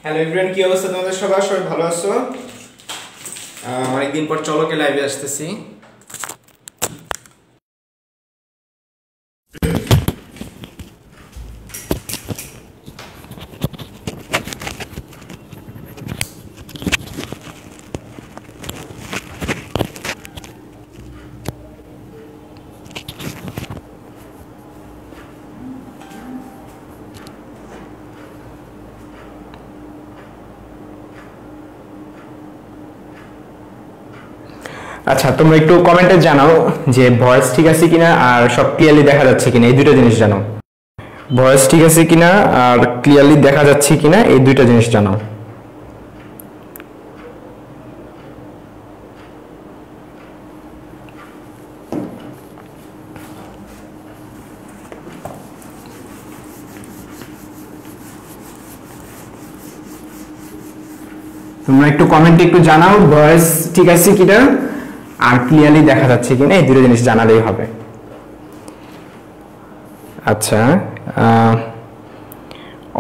Hello everyone, কি অবস্থা তোমাদের সবার? সবাই ভালো আছো? অনেকদিন পর চলকে লাইভে আসতেছি। আচ্ছা, তোমরা একটু কমেন্টে জানাও যে ভয়েস ঠিক আছে কিনা আর সব ক্লিয়ারলি দেখা যাচ্ছে কিনা, এই দুটো জিনিস জানাও। ভয়েস ঠিক আছে কিনা আর ক্লিয়ারলি দেখা যাচ্ছে কিনা, এই দুইটা জিনিস জানাও। তোমরা একটু কমেন্টে একটু জানাও ভয়েস ঠিক আছে কিনা আর ক্লিয়ারলি দেখা যাচ্ছে কিনা, এই দুটো জিনিস জানালেই হবে। আচ্ছা,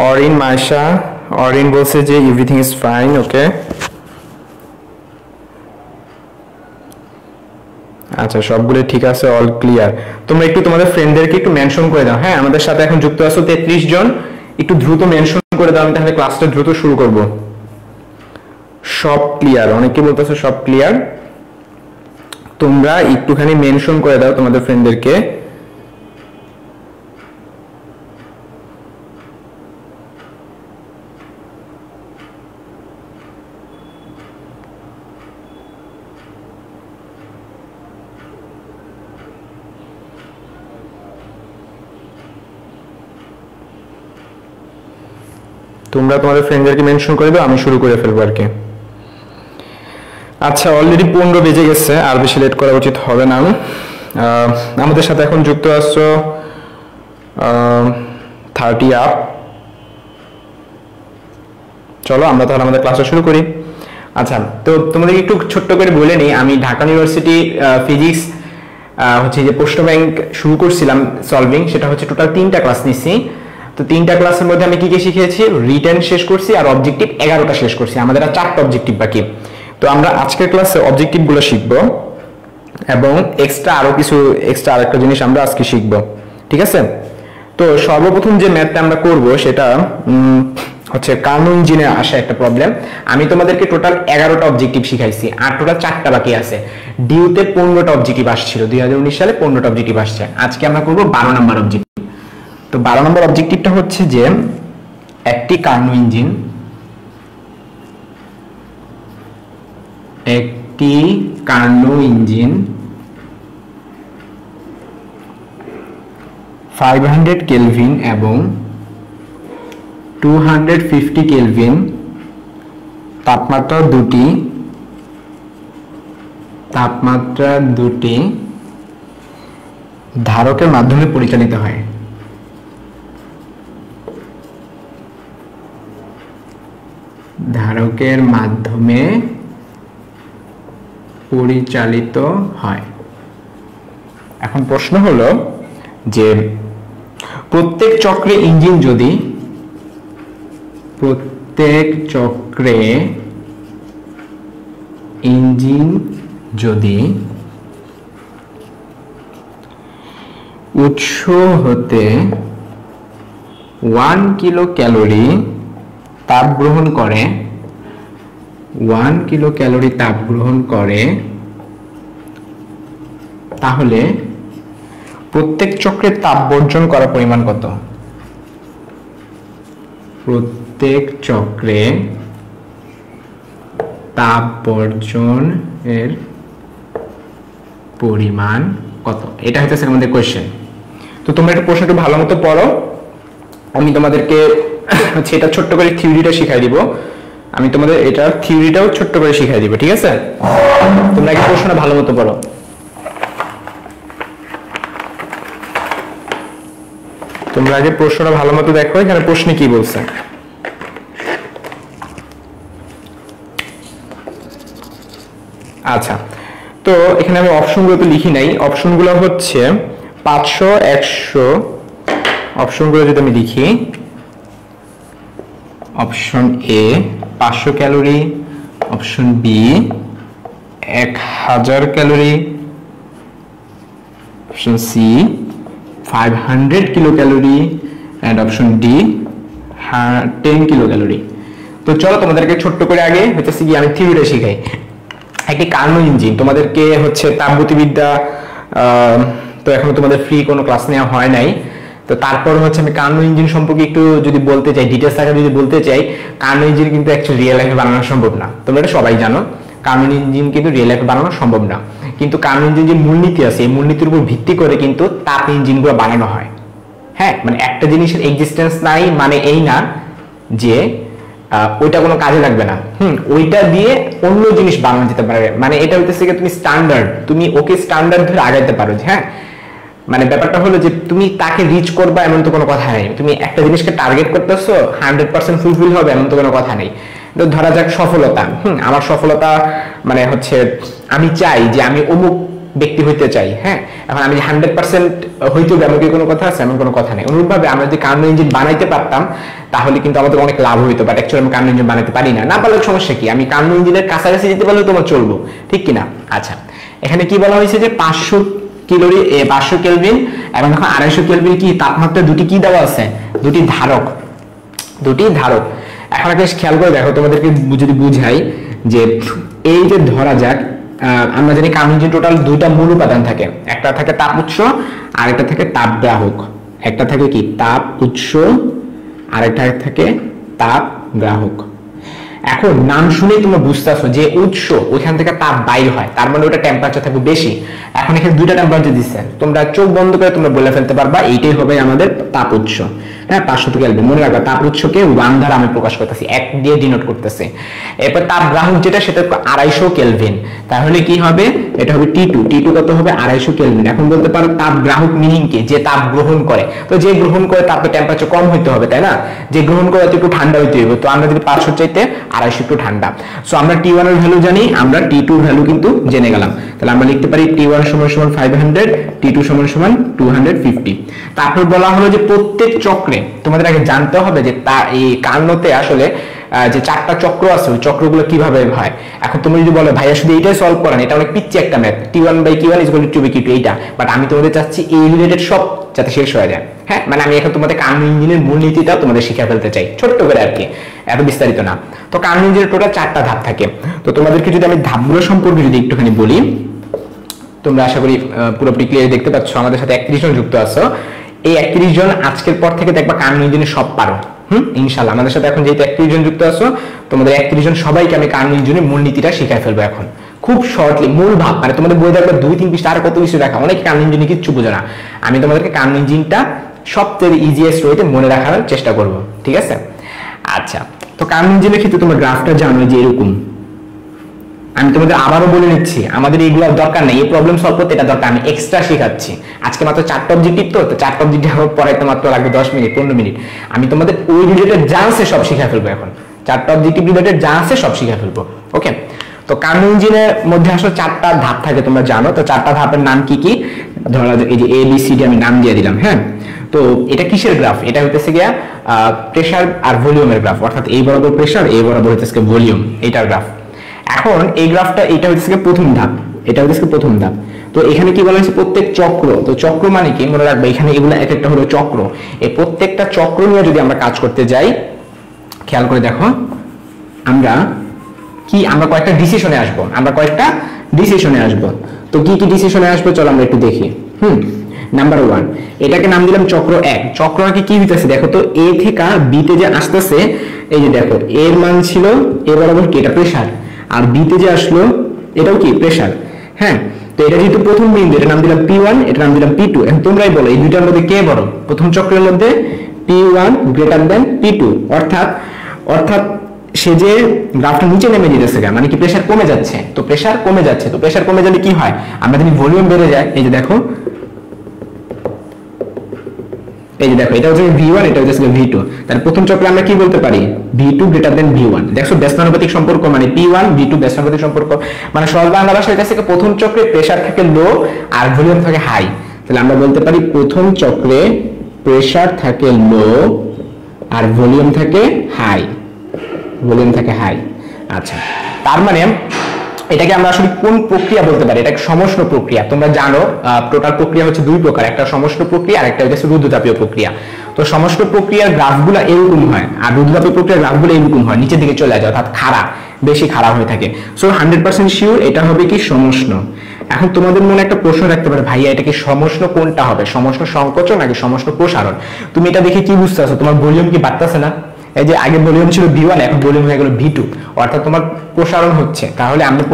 অরিন মাইশা, অরিন বলছে যে এভরিথিং ইজ ফাইন। ওকে, আচ্ছা সবগুলো ঠিক আছে, অল ক্লিয়ার। তোমরা একটু তোমাদের ফ্রেন্ডদেরকে একটু মেনশন করে দাও। হ্যাঁ, আমাদের সাথে এখন যুক্ত আছো 33 জন, একটু দ্রুত মেনশন করে দাও, আমি তাহলে ক্লাসটা দ্রুত শুরু করব। সব ক্লিয়ার, অনেকে বলতেছে সব ক্লিয়ার। তোমরা একটুখানি মেনশন করে দাও তোমাদের ফ্রেন্ডদেরকে। তোমরা তোমাদের ফ্রেন্ডদেরকে মেনশন করে দাও, আমি শুরু করে ফেলবো আর কি। আচ্ছা, অলরেডি 15 বেজে গেছে, আর বেশি লেট করা উচিত হবে না। আমাদের সাথে এখন যুক্ত আছো 30 আপ। চলো আমরা তাহলে আমাদের ক্লাসটা শুরু করি। আচ্ছা, তো তোমাদেরকে একটু ছোট্ট করে বলে নিই, আমি ঢাকা ইউনিভার্সিটি ফিজিক্স হচ্ছে যে প্রশ্ন ব্যাংক শুরু করছিলাম সলভিং, সেটা হচ্ছে টোটাল 3টা ক্লাস নিচ্ছি। তো 3টা ক্লাসের মধ্যে আমি কি কি শিখেছি? রিটেন শেষ করছি আর অবজেক্টিভ 11টা শেষ করছি। আমাদের আর 4টা অবজেক্টিভ বাকি। তো আমরা আজকের ক্লাসে অবজেক্টিভ গুলো শিখবো এবং এক্সট্রা আরেকটা জিনিস আমরা আজকে শিখবো, ঠিক আছে? তো সর্বপ্রথম যে ম্যাথটা আমরা করব সেটা হচ্ছে কার্নো ইঞ্জিনে আসা একটা প্রবলেম। আমি তোমাদেরকে টোটাল 11টা অবজেক্টিভ শিখাইছি আর টোটাল 4টা বাকি আছে। ডিউতে 15টা অবজেক্টিভ আসছিল, 2019 সালে 15টা অবজেক্টিভ আসছে। আজকে আমরা করব 12 নম্বর অবজেক্টিভ। তো 12 নম্বর অবজেক্টিভটা হচ্ছে যে একটি কার্নো ইঞ্জিন 500 কেলভিন এবং 250 কেলভিন তাপমাত্রা দুটি ধারকের মাধ্যমে পরিচালিত হয়। ধারকের মাধ্যমে পরিচালিত হয়। এখন প্রশ্ন হলো যে প্রত্যেক চক্রে ইঞ্জিন যদি উৎস হতে 1 কিলো ক্যালোরি তাপ গ্রহণ করে, 1 কিলো ক্যালোরি তাপ গ্রহণ করে, তাহলে প্রত্যেক চক্রে তাপ বর্জন করা পরিমাণ কত? প্রত্যেক চক্রে তাপ বর্জনের পরিমাণ কত? এটা হচ্ছে আমাদের কোয়েশ্চেন। তো তোমরা একটা প্রশ্নটা ভালো মতো পড়ো, আমি তোমাদেরকে এটা ছোট্ট করে থিওরিটা শিখাই দিব। আমি তোমাদের এটার থিওরিটাও ছোট্ট করে শিখাই দিব, ঠিক আছে? তোমরা এই প্রশ্নটা ভালো মতো পড়ো। তোমরা আগে প্রশ্নটা ভালো মতো দেখো, এখানে প্রশ্নে কি বলছে। আচ্ছা, তো এখানে আমি অপশনগুলো তো লিখি নাই। অপশনগুলো হচ্ছে 500, 100 অপশনগুলো যদি আমি লিখি option A 500 calorie, option B 1000 calorie, option C 500 kilo calorie and option D 10 kilo calorie. তো চলো তোমাদেরকে ছোট্ট করে আগে হচ্ছে কি আমি থিওরিটা শিখাই। একটি কার্নো ইঞ্জিন তোমাদেরকে হচ্ছে তাপগতিবিদ্যা তো এখনো তোমাদের ফ্রি কোনো ক্লাস নেওয়া হয় নাই, তো তারপর হচ্ছে আমি কার্নো ইঞ্জিন সম্পর্কে একটু যদি বলতে চাই, ডিটেলস আকারে যদি বলতে চাই, কার্নো ইঞ্জিন কিন্তু অ্যাকচুয়ালি রিয়েল লাইফে বানানো সম্ভব না। তোমরা এটা সবাই জানো, কার্নো ইঞ্জিন কিন্তু রিয়েল লাইফে বানানো সম্ভব না। কিন্তু কার্নো ইঞ্জিন যে মূলনীতি আছে, এই মূলনীতির উপর ভিত্তি করে কিন্তু তাপ ইঞ্জিনগুলো বানানো হয়। হ্যাঁ, মানে একটা জিনিসের এক্সিস্টেন্স নাই মানে এই না যে ওইটা কোনো কাজে লাগবে না। ওইটা দিয়ে অন্য জিনিস বানানো যেতে পারে। মানে এটা হইতেছে তুমি স্ট্যান্ডার্ড, তুমি ওকে স্ট্যান্ডার্ড ধরে আগাইতে পারো। হ্যাঁ, মানে ব্যাপারটা হলো যে তুমি তাকে রিচ করবা এমন তো কোনো কথা নেই। তুমি একটা জিনিসকে টার্গেট করতেছো 100% ফুলফিল হবে এমন তো কোনো কথা নেই। তো ধরা যাক সফলতা, আমার সফলতা মানে হচ্ছে আমি চাই যে আমি অমুক ব্যক্তি হইতে চাই। হ্যাঁ, এখন আমি 100% হইতে হবে এমন কি কোনো কথা আছে? এমন কোনো কথা নেই। অনুরূপভাবে আমরা যদি কার্নো ইঞ্জিন বানাইতে পারতাম তাহলে কিন্তু আমাদের অনেক লাভ হইতো, বাট অ্যাকচুয়ালি আমি কার্নো ইঞ্জিন বানাতে পারি না। না পারলে সমস্যা কি, আমি কার্নো ইঞ্জিনের কাছাকাছি যেতে পারলে তোমার চলবো, ঠিক কিনা? আচ্ছা, এখানে কি বলা হয়েছে যে 500 কেলভিন এবং দেখো 250 কেলভিন কি তাপমাত্রা দুটি কি দেওয়া আছে? দুটি ধারক। এখন একটা খেয়াল করে দেখো, তোমাদেরকে যদি বুঝাই যে এই যে ধরা যাক আমরা জানি কার্নো ইঞ্জিন টোটাল দুইটা মূল উপাদান থাকে, একটা থাকে তাপ উৎস আর একটা থাকে তাপ গ্রাহক। একটা থাকে কি তাপ উৎস আর একটা থাকে তাপ গ্রাহক। এখন নাম শুনেই তোমরা বুঝতেছো যে উৎস ওইখান থেকে তাপ বাইর হয়, তার মানে ওটা টেম্পারেচার থাকবে বেশি। এখন এখানে দুইটা টেম্পারেচার দিচ্ছে, তোমরা চোখ বন্ধ করে তোমরা বলে ফেলতে পারবা এইটাই হবে আমাদের তাপ উৎস। হ্যাঁ, 500 কেলভিন। মনে রাখবা তাপ উৎসকে 1 দ্বারা আমি প্রকাশ করতেছি, 1 দিয়ে ডিনোট করতেছি। এরপর তাপ গ্রাহক যেটা, সেটা 250 কেলভিন। তাহলে কি হবে? এটা হবে T2। T2 কত হবে? 250 কেলভিন। এখন বলতে পারো তাপ গ্রাহক মিনিং কি? যে তাপ গ্রহণ করে। তো যে গ্রহণ করে তাপের টেম্পারেচার কম হইতে হবে, তাই না? যে গ্রহণ করে একটু ঠান্ডা হইতে হবে। তো আমরা যদি 500 চাইতে 250 একটু ঠান্ডা। সো আমরা T1 এর ভ্যালু জানি, আমরা T2 এর ভ্যালু কিন্তু জেনে গেলাম। তাহলে আমরা লিখতে পারি T1 = 500, T2 = 250। তারপর বলা হলো যে প্রত্যেক চক্রে তোমাদের আগে জানতে হবে যে এই কার্নোতে আসলে যে 4টা চক্র আছে ওই চক্রগুলো কিভাবে হয়। এখন তুমি যদি বলো ভাইয়া শুধু এইটাই সলভ করেন, এটা অনেক পিচ্ছি একটা ম্যাথ, T1/Q1 = 2/Q2 এইটা, বাট আমি তোমাদের চাচ্ছি এই রিলেটেড সব যাতে শেষ হয়ে যায়। হ্যাঁ, মানে আমি এখন তোমাদের কার্নো ইঞ্জিনের মূলনীতিটা তোমাদের শিখিয়ে ফেলতে চাই ছোট্ট করে আর কি, এত বিস্তারিত না। তো কার্নো ইঞ্জিনের টোটাল 4টা ধাপ থাকে। তো তোমাদেরকে যদি আমি ধাপগুলো সম্পর্কে যদি একটুখানি বলি, তোমরা আশা করি পুরোপুরি ক্লিয়ার দেখতে পাচ্ছ। আমাদের সাথে 31 জন যুক্ত আছো। এই 31 জন আজকের পর থেকে দেখবা কার্নো ইঞ্জিনে সব পারো। ইনশাআল্লাহ আমাদের সাথে এখন যেহেতু 31 জন যুক্ত আছো, তোমাদের 31 জন সবাইকে আমি কার্নো ইঞ্জিনের মূলনীতিটা শিখাই ফেলবো এখন খুব শর্টলি। মূল ভাব মানে তোমাদের বই দেখবে 2-3 পৃষ্ঠা আর কত কিছু দেখা, অনেক কার্নো ইঞ্জিনে কিচ্ছু বোঝে না। আমি তোমাদেরকে কার্নো ইঞ্জিনটা সবচেয়ে ইজিয়েস্ট ওয়েতে মনে রাখার চেষ্টা করব, ঠিক আছে? আচ্ছা, তো কার্নো ইঞ্জিনের ক্ষেত্রে তোমরা গ্রাফটা জানো যে এরকম। আমি তোমাদের আবারও বলে নিচ্ছি, আমাদের এইগুলোর দরকার নেই, এই প্রবলেম সলভ করতে এটা দরকার, আমি এক্সট্রা শেখাচ্ছি। আজকে মাত্র 4টা অবজেক্টিভ, তো 4টা অবজেক্টিভ পড়াইতে মাত্র লাগবে 10 মিনিট 15 মিনিট। আমি তোমাদের ওই রিলেটেড যা আছে সব শিখা ফেলবো এখন। 4টা অবজেক্টিভ রিলেটেড যা আছে সব শিখা ফেলবো, ওকে? তো কার্নো ইঞ্জিনের মধ্যে আসলে 4টা ধাপ থাকে, তোমরা জানো। তো 4টা ধাপের নাম কি কি? ধরা যাক এই যে ABCD আমি নাম দিয়ে দিলাম। হ্যাঁ, তো এটা কিসের গ্রাফ? এটা হইতেছে গিয়া প্রেসার আর ভলিউমের গ্রাফ, অর্থাৎ এই বরাবর প্রেসার, এই বরাবর হইতেছে ভলিউম, এটার গ্রাফ। এখন এই গ্রাফটা এটা হচ্ছে প্রথম ধাপ, এটা হচ্ছে প্রথম ধাপ। তো এখানে কি বলা হয়েছে? প্রত্যেক চক্র। তো চক্র মানে কি মনে রাখবে, এখানে এগুলো এক একটা হলো চক্র। এই প্রত্যেকটা চক্র নিয়ে যদি আমরা কাজ করতে যাই, খেয়াল করে দেখো, আমরা কয়েকটা ডিসিশনে আসবো। তো কি কি ডিসিশনে আসবো চলো আমরা একটু দেখি। নাম্বার 1, এটাকে নাম দিলাম চক্র 1। চক্র কি হইতেছে দেখো তো, A থেকে B তে যে আসতেছে, এই যে দেখো এর মান ছিল এ বরাবর কি, এটা প্রেসার, আর B তে যে আসলো এটাও কি প্রেসার। হ্যাঁ, তো এটা যেহেতু প্রথম বিন্দু, এটা নাম দিলাম P1, এটা নাম দিলাম P2। এখন তোমরাই বলো এই দুইটার মধ্যে কে বড়? প্রথম চক্রের মধ্যে P1 > P2, অর্থাৎ সে যে গ্রাফটা নিচে নেমে যেতেছে, মানে কি প্রেসার কমে যাচ্ছে। তো প্রেসার কমে যাচ্ছে, তো প্রেসার কমে গেলে কি হয়? আমরা জানি ভলিউম বেড়ে যায়। এই যে দেখো, এটা হচ্ছে V1, এটা হচ্ছে V2। তাহলে প্রথম চক্রে আমরা কি বলতে পারি? V2 > V1। দেখো ব্যস্তানুপাতিক সম্পর্ক, মানে P1 V2 ব্যস্তানুপাতিক সম্পর্ক, মানে সরল বাংলা ভাষায় এটা থেকে প্রথম চক্রে প্রেসার থাকে লো আর ভলিউম থাকে হাই। তাহলে আমরা বলতে পারি প্রথম চক্রে প্রেসার থাকে লো আর ভলিউম থাকে হাই। ভলিউম থাকে হাই। আচ্ছা, তার মানে এটাকে আমরা আসলে কোন প্রক্রিয়া বলতে পারি? এটাকে সমষ্ণ প্রক্রিয়া। তোমরা জানো টোটাল প্রক্রিয়া হচ্ছে দুই প্রকার, একটা সমষ্ণ প্রক্রিয়া আর একটা হচ্ছে রুদ্ধতাপীয় প্রক্রিয়া। তো সমষ্ণ প্রক্রিয়ার গ্রাফগুলো এরকম হয় আর রুদ্ধতাপীয় প্রক্রিয়ার গ্রাফগুলো এরকম হয়, নিচের দিকে চলে যায়, অর্থাৎ খাড়া, বেশি খাড়া হয়ে থাকে। সো 100% শিওর এটা হবে কি সমষ্ণ। এখন তোমাদের মনে একটা প্রশ্ন রাখতে পারে, ভাইয়া এটা কি সমষ্ণ কোনটা হবে, সমষ্ণ সংকোচন নাকি সমষ্ণ প্রসারণ? তুমি এটা দেখে কি বুঝতে পারছো? তোমার ভলিউম কি বাড়তেছে না? এই যে আগে ভলিউম ছিল V1, এখন ভলিউম হয়ে গেল V2, অর্থাৎ তোমার প্রসারণ হচ্ছে। তাহলে আমরা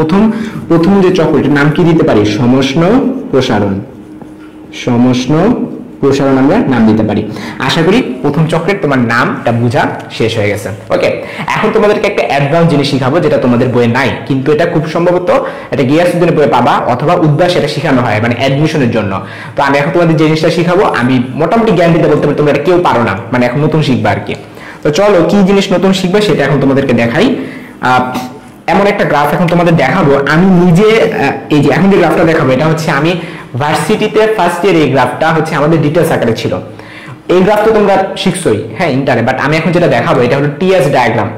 প্রথম যে চক্রটির নাম কি দিতে পারি? সমষ্ণ প্রসারণ। সমষ্ণ প্রসারণ আমরা নাম দিতে পারি। আশা করি প্রথম চক্রের তোমার নামটা বোঝা শেষ হয়ে গেছে। ওকে, এখন তোমাদেরকে একটা অ্যাডভান্স জিনিস শিখাবো যেটা তোমাদের বইয়ে নাই, কিন্তু এটা খুব সম্ভবত এটা গিয়াসউদ্দিনের বইয়ে পাবা অথবা উদ্ভাস এটা শেখানো হয় মানে অ্যাডমিশনের জন্য। তো আমি এখন তোমাদের যে জিনিসটা শিখাবো আমি মোটামুটি গ্যারান্টিতে বলতে পারি তোমরা এটা কেউ পারো না, মানে এখন নতুন শিখবা আর কি। তো চলো কি জিনিস নতুন শিখবে সেটা এখন তোমাদেরকে দেখাই। এমন একটা গ্রাফ এখন তোমাদের দেখাবো আমি নিজে। এই যে এখন যে গ্রাফটা দেখাবো এটা হচ্ছে আমি ভার্সিটিতে ফার্স্ট ইয়ার, এই গ্রাফটা হচ্ছে আমাদের ডিটেইলস আকারে ছিল। এই গ্রাফ তো তোমরা শিখছোই হ্যাঁ ইন্টারে, বাট আমি এখন যেটা দেখাবো এটা হলো টিএস ডায়াগ্রাম।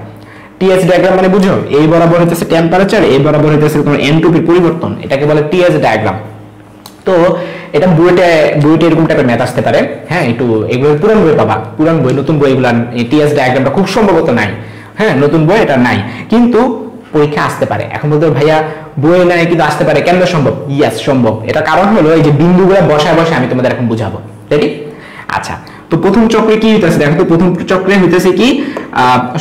টিএস ডায়াগ্রাম মানে বুঝো, এই বরাবর হইতেছে টেম্পারেচার, এই বরাবর হইতেছে তোমার এনট্রপির পরিবর্তন, এটাকে বলে টিএস ডায়াগ্রাম। তো এটা বইতে এরকম টাইপের ম্যাথ আসতে পারে, হ্যাঁ একটু এগুলো পুরান বই পাবা, পুরান বই, নতুন বই এগুলো টিএস ডায়াগ্রামটা খুব সম্ভবত নাই, হ্যাঁ নতুন বই এটা নাই, কিন্তু পরীক্ষা আসতে পারে। এখন বলতে ভাইয়া বইয়ে নাই কিন্তু আসতে পারে, কেন সম্ভব? ইয়েস সম্ভব। এটা কারণ হলো এই যে বিন্দুগুলো বসায় বসায় আমি তোমাদের এখন বুঝাবো, রেডি? আচ্ছা, তো প্রথম চক্রে কি হইতেছে দেখো তো, প্রথম চক্রে হইতেছে কি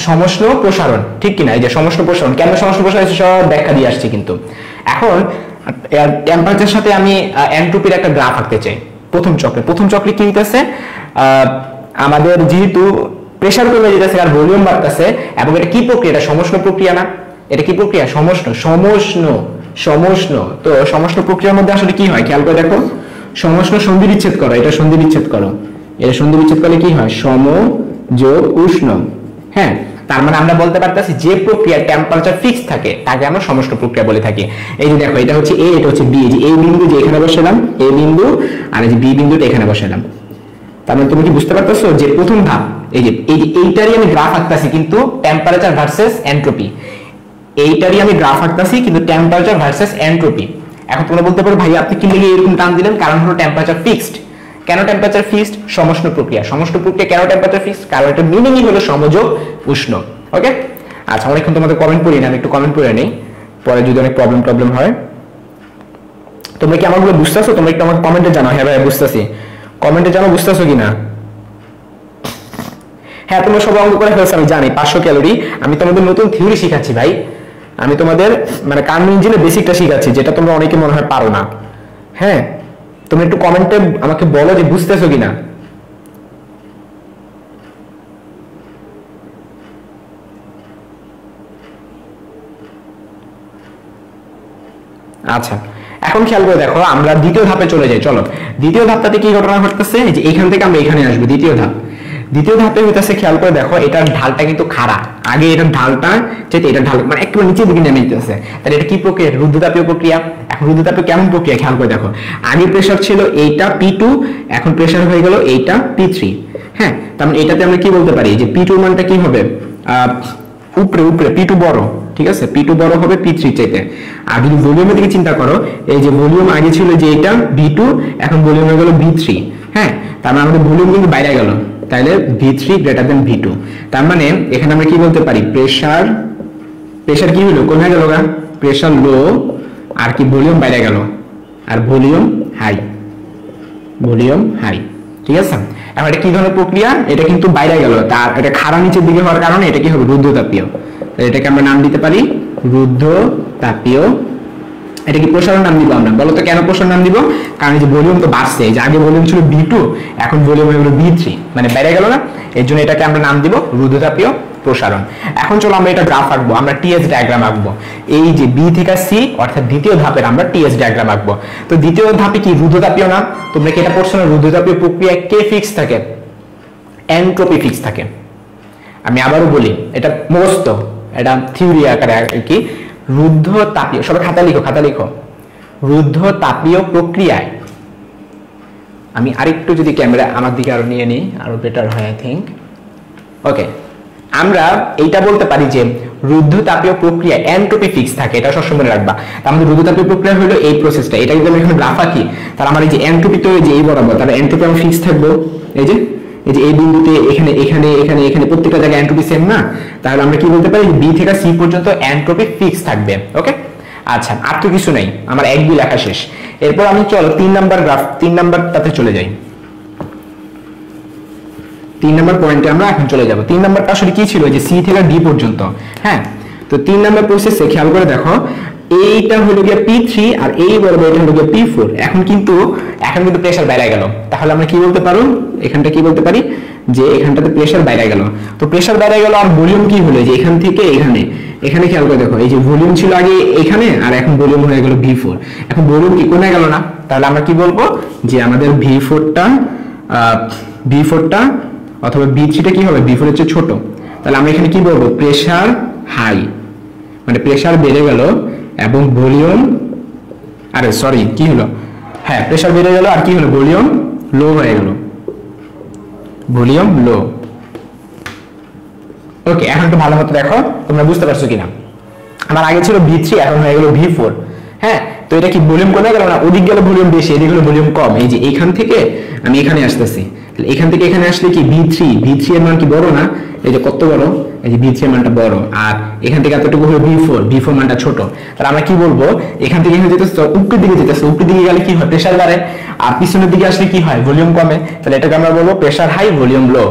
সমষ্ণ প্রসারণ, ঠিক কিনা? এই যে সমষ্ণ প্রসারণ, কেন সমষ্ণ প্রসারণ সব ব্যাখ্যা দিয়ে আসছে। কিন্তু এখন টেম্পারেচারের সাথে আমি এনট্রপির একটা গ্রাফ আঁকতে চাই প্রথম চক্রে কি হইতেছে, আমাদের যেহেতু প্রেসার কমে যেতেছে আর ভলিউম বাড়তেছে, এবং এটা কি প্রক্রিয়া? এটা সমষ্ণ প্রক্রিয়া না? এটা কি প্রক্রিয়া? সমষ্ণ। তো সমষ্ণ প্রক্রিয়ার মধ্যে আসলে কি হয় খেয়াল করে দেখো, সমষ্ণ সন্ধি বিচ্ছেদ করো, এটা সন্ধি বিচ্ছেদ করো, এটা সন্ধি বিচ্ছেদ করলে কি হয়? সম যোগ উষ্ণ। হ্যাঁ, তার মানে আমরা বলতে পারতেছি যে প্রক্রিয়া টেম্পারেচার ফিক্স থাকে তাকে আমরা সমষ্ণ প্রক্রিয়া বলে থাকি। এই যে দেখো এটা হচ্ছে এ, এটা হচ্ছে বি, এই যে এই বিন্দু যে এখানে বসালাম এ বিন্দু, আর এই যে বি বিন্দুটা এখানে বসালাম। তার মানে তুমি কি বুঝতে পারতেছো যে প্রথম ধাপ এই যে এইটারই আমি গ্রাফ আঁকতাছি কিন্তু টেম্পারেচার ভার্সেস এনট্রপি, এইটারই আমি গ্রাফ আঁকতাছি কিন্তু টেম্পারেচার ভার্সেস এনট্রপি। এখন তোমরা বলতে পারো ভাই আপনি কি লিখে এরকম টান দিলেন? কারণ হলো টেম্পারেচার ফিক্সড। কেন টেম্পারেচার ফিক্সড? সমষ্ণ প্রক্রিয়া কেন টেম্পারেচার ফিক্সড? কারণ এটা মিনিংই হলো সমযোগ উষ্ণ। ওকে, আচ্ছা অনেকক্ষণ তোমাদের কমেন্ট পড়ি না, আমি একটু কমেন্ট পড়ে নেই, পরে যদি অনেক প্রবলেম হয়। তোমরা কি আমারগুলো বুঝতেছো? তোমরা একটু আমাকে কমেন্টে জানাও, হ্যাঁ ভাই বুঝতেছি, কমেন্টে জানাও বুঝতেছো কিনা। হ্যাঁ তোমরা সবাই অঙ্ক করে ফেলছো আমি জানি, 500 ক্যালোরি। আমি তোমাদের নতুন থিওরি শিখাচ্ছি ভাই, আমি তোমাদের মানে কার্বন ইঞ্জিনের বেসিকটা শিখাচ্ছি, যেটা তোমরা অনেকে মনে হয় পারো না। হ্যাঁ তুমি একটু কমেন্টে আমাকে বলো যে বুঝতেছো কিনা। আচ্ছা এখন খেয়াল করে দেখো, আমরা দ্বিতীয় ধাপে চলে যাই। চলো দ্বিতীয় ধাপটাতে কি ঘটনা ঘটতেছে, যে এইখান থেকে আমরা এখানে আসবো। দ্বিতীয় ধাপে হইতেছে, খেয়াল করে দেখো এটার ঢালটা কিন্তু খাড়া, আগে এটার ঢালটা যেটা এটার ঢাল মানে একটু নিচের দিকে নেমে যেতেছে, তাহলে এটা কি প্রক্রিয়া? রুদ্ধতাপীয় প্রক্রিয়া। এখন রুদ্ধতাপীয় কেমন প্রক্রিয়া খেয়াল করে দেখো, আগে প্রেসার ছিল এইটা P2, এখন প্রেসার হয়ে গেল এইটা P3। হ্যাঁ তার মানে এটাতে আমরা কি বলতে পারি যে P2 মানটা কি হবে? উপরে P2 বড়, ঠিক আছে, P2 বড় হবে P3 চাইতে। আর যদি ভলিউমের দিকে চিন্তা করো, এই যে ভলিউম আগে ছিল যে এটা V2, এখন ভলিউম হয়ে গেল V3। হ্যাঁ তার মানে আমাদের ভলিউম কিন্তু বাইরে গেল, তাহলে V3 গ্রেটার দেন V2। তার মানে এখানে আমরা কি বলতে পারি? প্রেসার কি হলো? কোন হয়ে গেল? প্রেসার লো, আর কি ভলিউম বাইরে গেল, আর ভলিউম হাই, ঠিক আছে। এখন এটা কি ধরনের প্রক্রিয়া? এটা কিন্তু বাইরে গেল, তার এটা খাড়া নিচের দিকে হওয়ার কারণে এটা কি হবে? রুদ্ধতাপীয়। এটাকে আমরা নাম দিতে পারি রুদ্ধতাপীয়। এটা কি প্রসারণ নাম দিব আমরা? বলো তো কেন প্রসারণ নাম দিব? কারণ যে ভলিউম তো বাড়ছে, যে আগে ভলিউম ছিল V2, এখন ভলিউম হয়ে গেল V3, মানে বেড়ে গেল না, এর জন্য এটাকে আমরা নাম দিব রুদ্ধতাপীয় প্রসারণ। এখন চলো আমরা এটা গ্রাফ আঁকবো, আমরা টিএস ডায়াগ্রাম আঁকবো। এই যে বি থেকে সি অর্থাৎ দ্বিতীয় ধাপের আমরা টিএস ডায়াগ্রাম আঁকবো। তো দ্বিতীয় ধাপে কি রুদ্ধতাপীয় না? তোমরা কি এটা পড়ছো না? রুদ্ধতাপীয় প্রক্রিয়া কে ফিক্স থাকে? এনট্রপি ফিক্স থাকে। আমি আবারও বলি, এটা মুখস্থ, এটা থিওরি আকারে কি। রুদ্ধতাপীয়, সবাই খাতা লিখো, রুদ্ধতাপীয় প্রক্রিয়ায়, আমি আরেকটু যদি ক্যামেরা আমার দিকে আরো নিয়ে নিই আরো বেটার হয় আই থিঙ্ক। ওকে, আমরা এইটা বলতে পারি যে রুদ্ধতাপীয় প্রক্রিয়া এন্ট্রপি ফিক্স থাকে, এটা সবসময় মনে রাখবা। আমাদের রুদ্ধতাপীয় প্রক্রিয়া হলো এই প্রসেসটা, এটা যদি আমি এখন গ্রাফ আঁকি তাহলে আমার এই যে এন্ট্রপি তো এই যে এই বরাবর, তাহলে এন্ট্রপি আমি ফিক্স থাকবো এই যে এই বিন্দুতে, এখানে এখানে এখানে এখানে প্রত্যেকটা জায়গায় এন্ট্রপি সেম না, তাহলে আমরা কি বলতে পারি বি থেকে সি পর্যন্ত এন্ট্রপি ফিক্স থাকবে। ওকে, আচ্ছা আর তো কিছু নাই, আমার 1-2 লেখা শেষ। এরপর আমি চলো 3 নাম্বার গ্রাফ, 3 নাম্বারটাতে চলে যাই। 3 নাম্বার পয়েন্টে আমরা এখন চলে যাব। 3 নাম্বারটা আসলে কি ছিল, যে সি থেকে ডি পর্যন্ত। হ্যাঁ, তো 3 নাম্বার প্রসেসে খেয়াল করে দেখো, এইটা হলো গিয়ে P3 আর এই বরাবর এটা হলো গিয়ে P4। এখন কিন্তু প্রেসার বাইরে গেল, তাহলে আমরা কি বলতে পারো, এখানটা কি বলতে পারি যে এখানটাতে প্রেসার বাইরে গেল। তো প্রেসার বাইরে গেল আর ভলিউম কি হলো, যে এখান থেকে এখানে, এখানে খেয়াল করে দেখো এই যে ভলিউম ছিল আগে এখানে আর এখন ভলিউম হয়ে গেল V4। এখন ভলিউম কি কমে গেল না, তাহলে আমরা কি বলবো যে আমাদের V4টা অথবা B3টা কি হবে, V4 এর চেয়ে ছোট। তাহলে আমরা এখানে কি বলবো, প্রেসার হাই, মানে প্রেসার বেড়ে গেল এবং ভলিউম, আরে সরি কি হলো, হ্যাঁ প্রেসার বেড়ে গেল আর কি হলো, ভলিউম লো হয়ে গেল, ভলিউম লো। ওকে, এখন একটু ভালো মতো দেখো তোমরা বুঝতে পারছো কিনা। আমার আগে ছিল V3, এখন হয়ে গেল V4। হ্যাঁ, তো এটা কি ভলিউম কমে গেল না, ওদিক গেল ভলিউম বেশি, এদিক হলো ভলিউম কম। এই যে এখান থেকে আমি এখানে আসতেছি, এখান থেকে এখানে আসলে কি V3 এর মান কি বড় না, এই যে কত বড়, এই যে V3 এর মানটা বড়, আর এখান থেকে এতটুকু হলো V4 মানটা ছোট। তাহলে আমরা কি বলবো, এখান থেকে এখানে যেতেছে উপরের দিকে যেতেছে, উপরের দিকে গেলে কি হয়, প্রেসার বাড়ে, আর পিছনের দিকে আসলে কি হয়, ভলিউম কমে। তাহলে এটাকে আমরা বলবো প্রেসার হাই ভলিউম লো।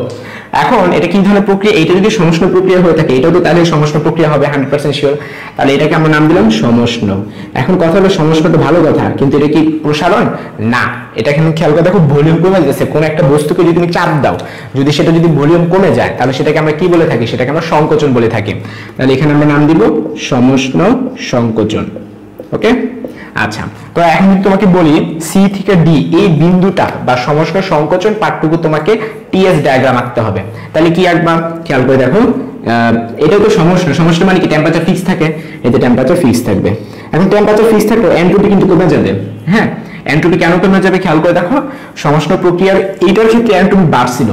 এখন এটা কি ধরনের প্রক্রিয়া, এটা যদি সমষ্ণ প্রক্রিয়া হয়ে থাকে, এটাও তো তাহলে সমষ্ণ প্রক্রিয়া হবে 100% শিওর। তাহলে এটাকে আমরা নাম দিলাম সমষ্ণ। এখন কথা হলো সমষ্ণ তো ভালো কথা, কিন্তু এটা কি প্রসারণ না, এটা এখানে খেয়াল করে দেখো ভলিউম কমে যাচ্ছে। কোন একটা বস্তুকে যদি তুমি চাপ দাও, যদি সেটা যদি ভলিউম কমে যায়, তাহলে সেটাকে আমরা কি বলে থাকি, সেটাকে আমরা সংকোচন বলে থাকি। তাহলে এখানে আমরা নাম দিব সমষ্ণ সংকোচন। ওকে, আচ্ছা তো এখন যদি তোমাকে বলি সি থেকে ডি এই বিন্দুটা বা সমষ্ণ সংকোচন পার্টটুকু তোমাকে টিএস ডায়াগ্রাম আঁকতে হবে। তাহলে কি আঁকবা, খেয়াল করে দেখো, এটা তো সমষ্ণ মানে কি টেম্পারেচার ফিক্স থাকে, এতে টেম্পারেচার ফিক্স থাকবে। এখন টেম্পারেচার ফিক্স থাকলে এন্ট্রপি কিন্তু কমে যাবে। হ্যাঁ, এন্ট্রপি কেন কমে যাবে খেয়াল করে দেখো, সমষ্ণ প্রক্রিয়ার এইটার ক্ষেত্রে এন্ট্রপি বাড়ছিল,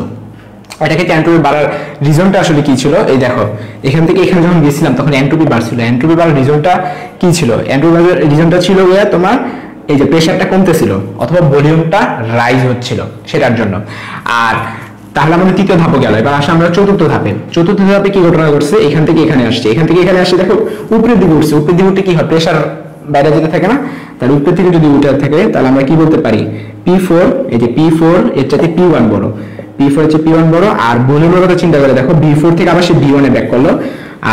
এটাকে এন্ট্রপি বাড়ার রিজনটা আসলে কি ছিল, এই দেখো এখান থেকে এখানে যখন গেছিলাম তখন এন্ট্রপি বাড়ছিল। এন্ট্রপি বাড়ার রিজনটা কি ছিল, এন্ট্রপি বাড়ার রিজনটা ছিল তোমার এই যে প্রেসারটা কমতেছিল অথবা ভলিউমটা রাইজ হচ্ছিল সেটার জন্য। আর তাহলে আমাদের তৃতীয় ধাপে গেল, এবার আসলে আমরা চতুর্থ ধাপে কি ঘটনা ঘটছে, এখান থেকে এখানে আসছে, দেখো উপরের দিকে উঠছে, উপরের দিকে উঠে কি হয়, প্রেসার বাইরে যেতে থাকে না, তার উপর থেকে যদি উঠে থাকে তাহলে আমরা কি বলতে পারি P4, এই যে P4 এর চাইতে P1 বড়, P4 এর চেয়ে P1 বড়। আর ভলিউমের কথা চিন্তা করে দেখো, V4 থেকে আবার সে V1 এ ব্যাক করলো,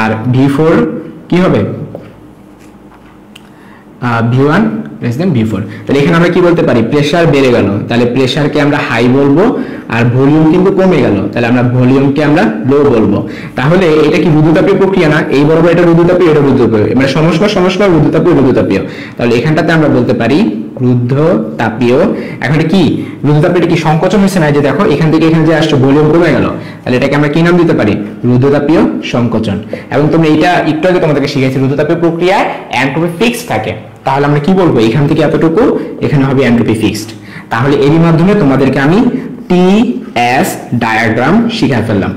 আর V4 কি হবে, V1 less than V4। তাহলে এখানে আমরা কি বলতে পারি, প্রেসার বেড়ে গেল, তাহলে প্রেসারকে আমরা হাই বলবো, আর ভলিউম কিন্তু কমে গেল, তাহলে আমরা ভলিউমকে আমরা লো বলবো। তাহলে এটা কি রুদ্ধতাপীয় প্রক্রিয়া না, এই বরাবর এটা রুদ্ধতাপীয়, এটা রুদ্ধতাপীয়, মানে সমষ্ণ রুদ্ধতাপীয়। তাহলে এখানটাতে আমরা বলতে পারি রুদ্ধতাপীয়। এখন এটা কি রুদ্ধতাপীয়, কি সংকোচন হয়েছে না, যে দেখো এখান থেকে এখানে যে আসছে ভলিউম কমে গেল, তাহলে এটাকে আমরা কি নাম দিতে পারি, রুদ্ধতাপীয় সংকোচন। এবং তোমরা এটা একটু আগে তোমাদেরকে শিখেছি, রুদ্ধতাপীয় প্রক্রিয়ায় এন্ট্রপি ফিক্স থাকে, তাহলে আমরা কি বলবো, এখান থেকে এতটুকু এখানে হবে এন্ট্রপি ফিক্সড। তাহলে এরই মাধ্যমে তোমাদেরকে আমি টিএস ডায়াগ্রাম শিখাই ফেললাম।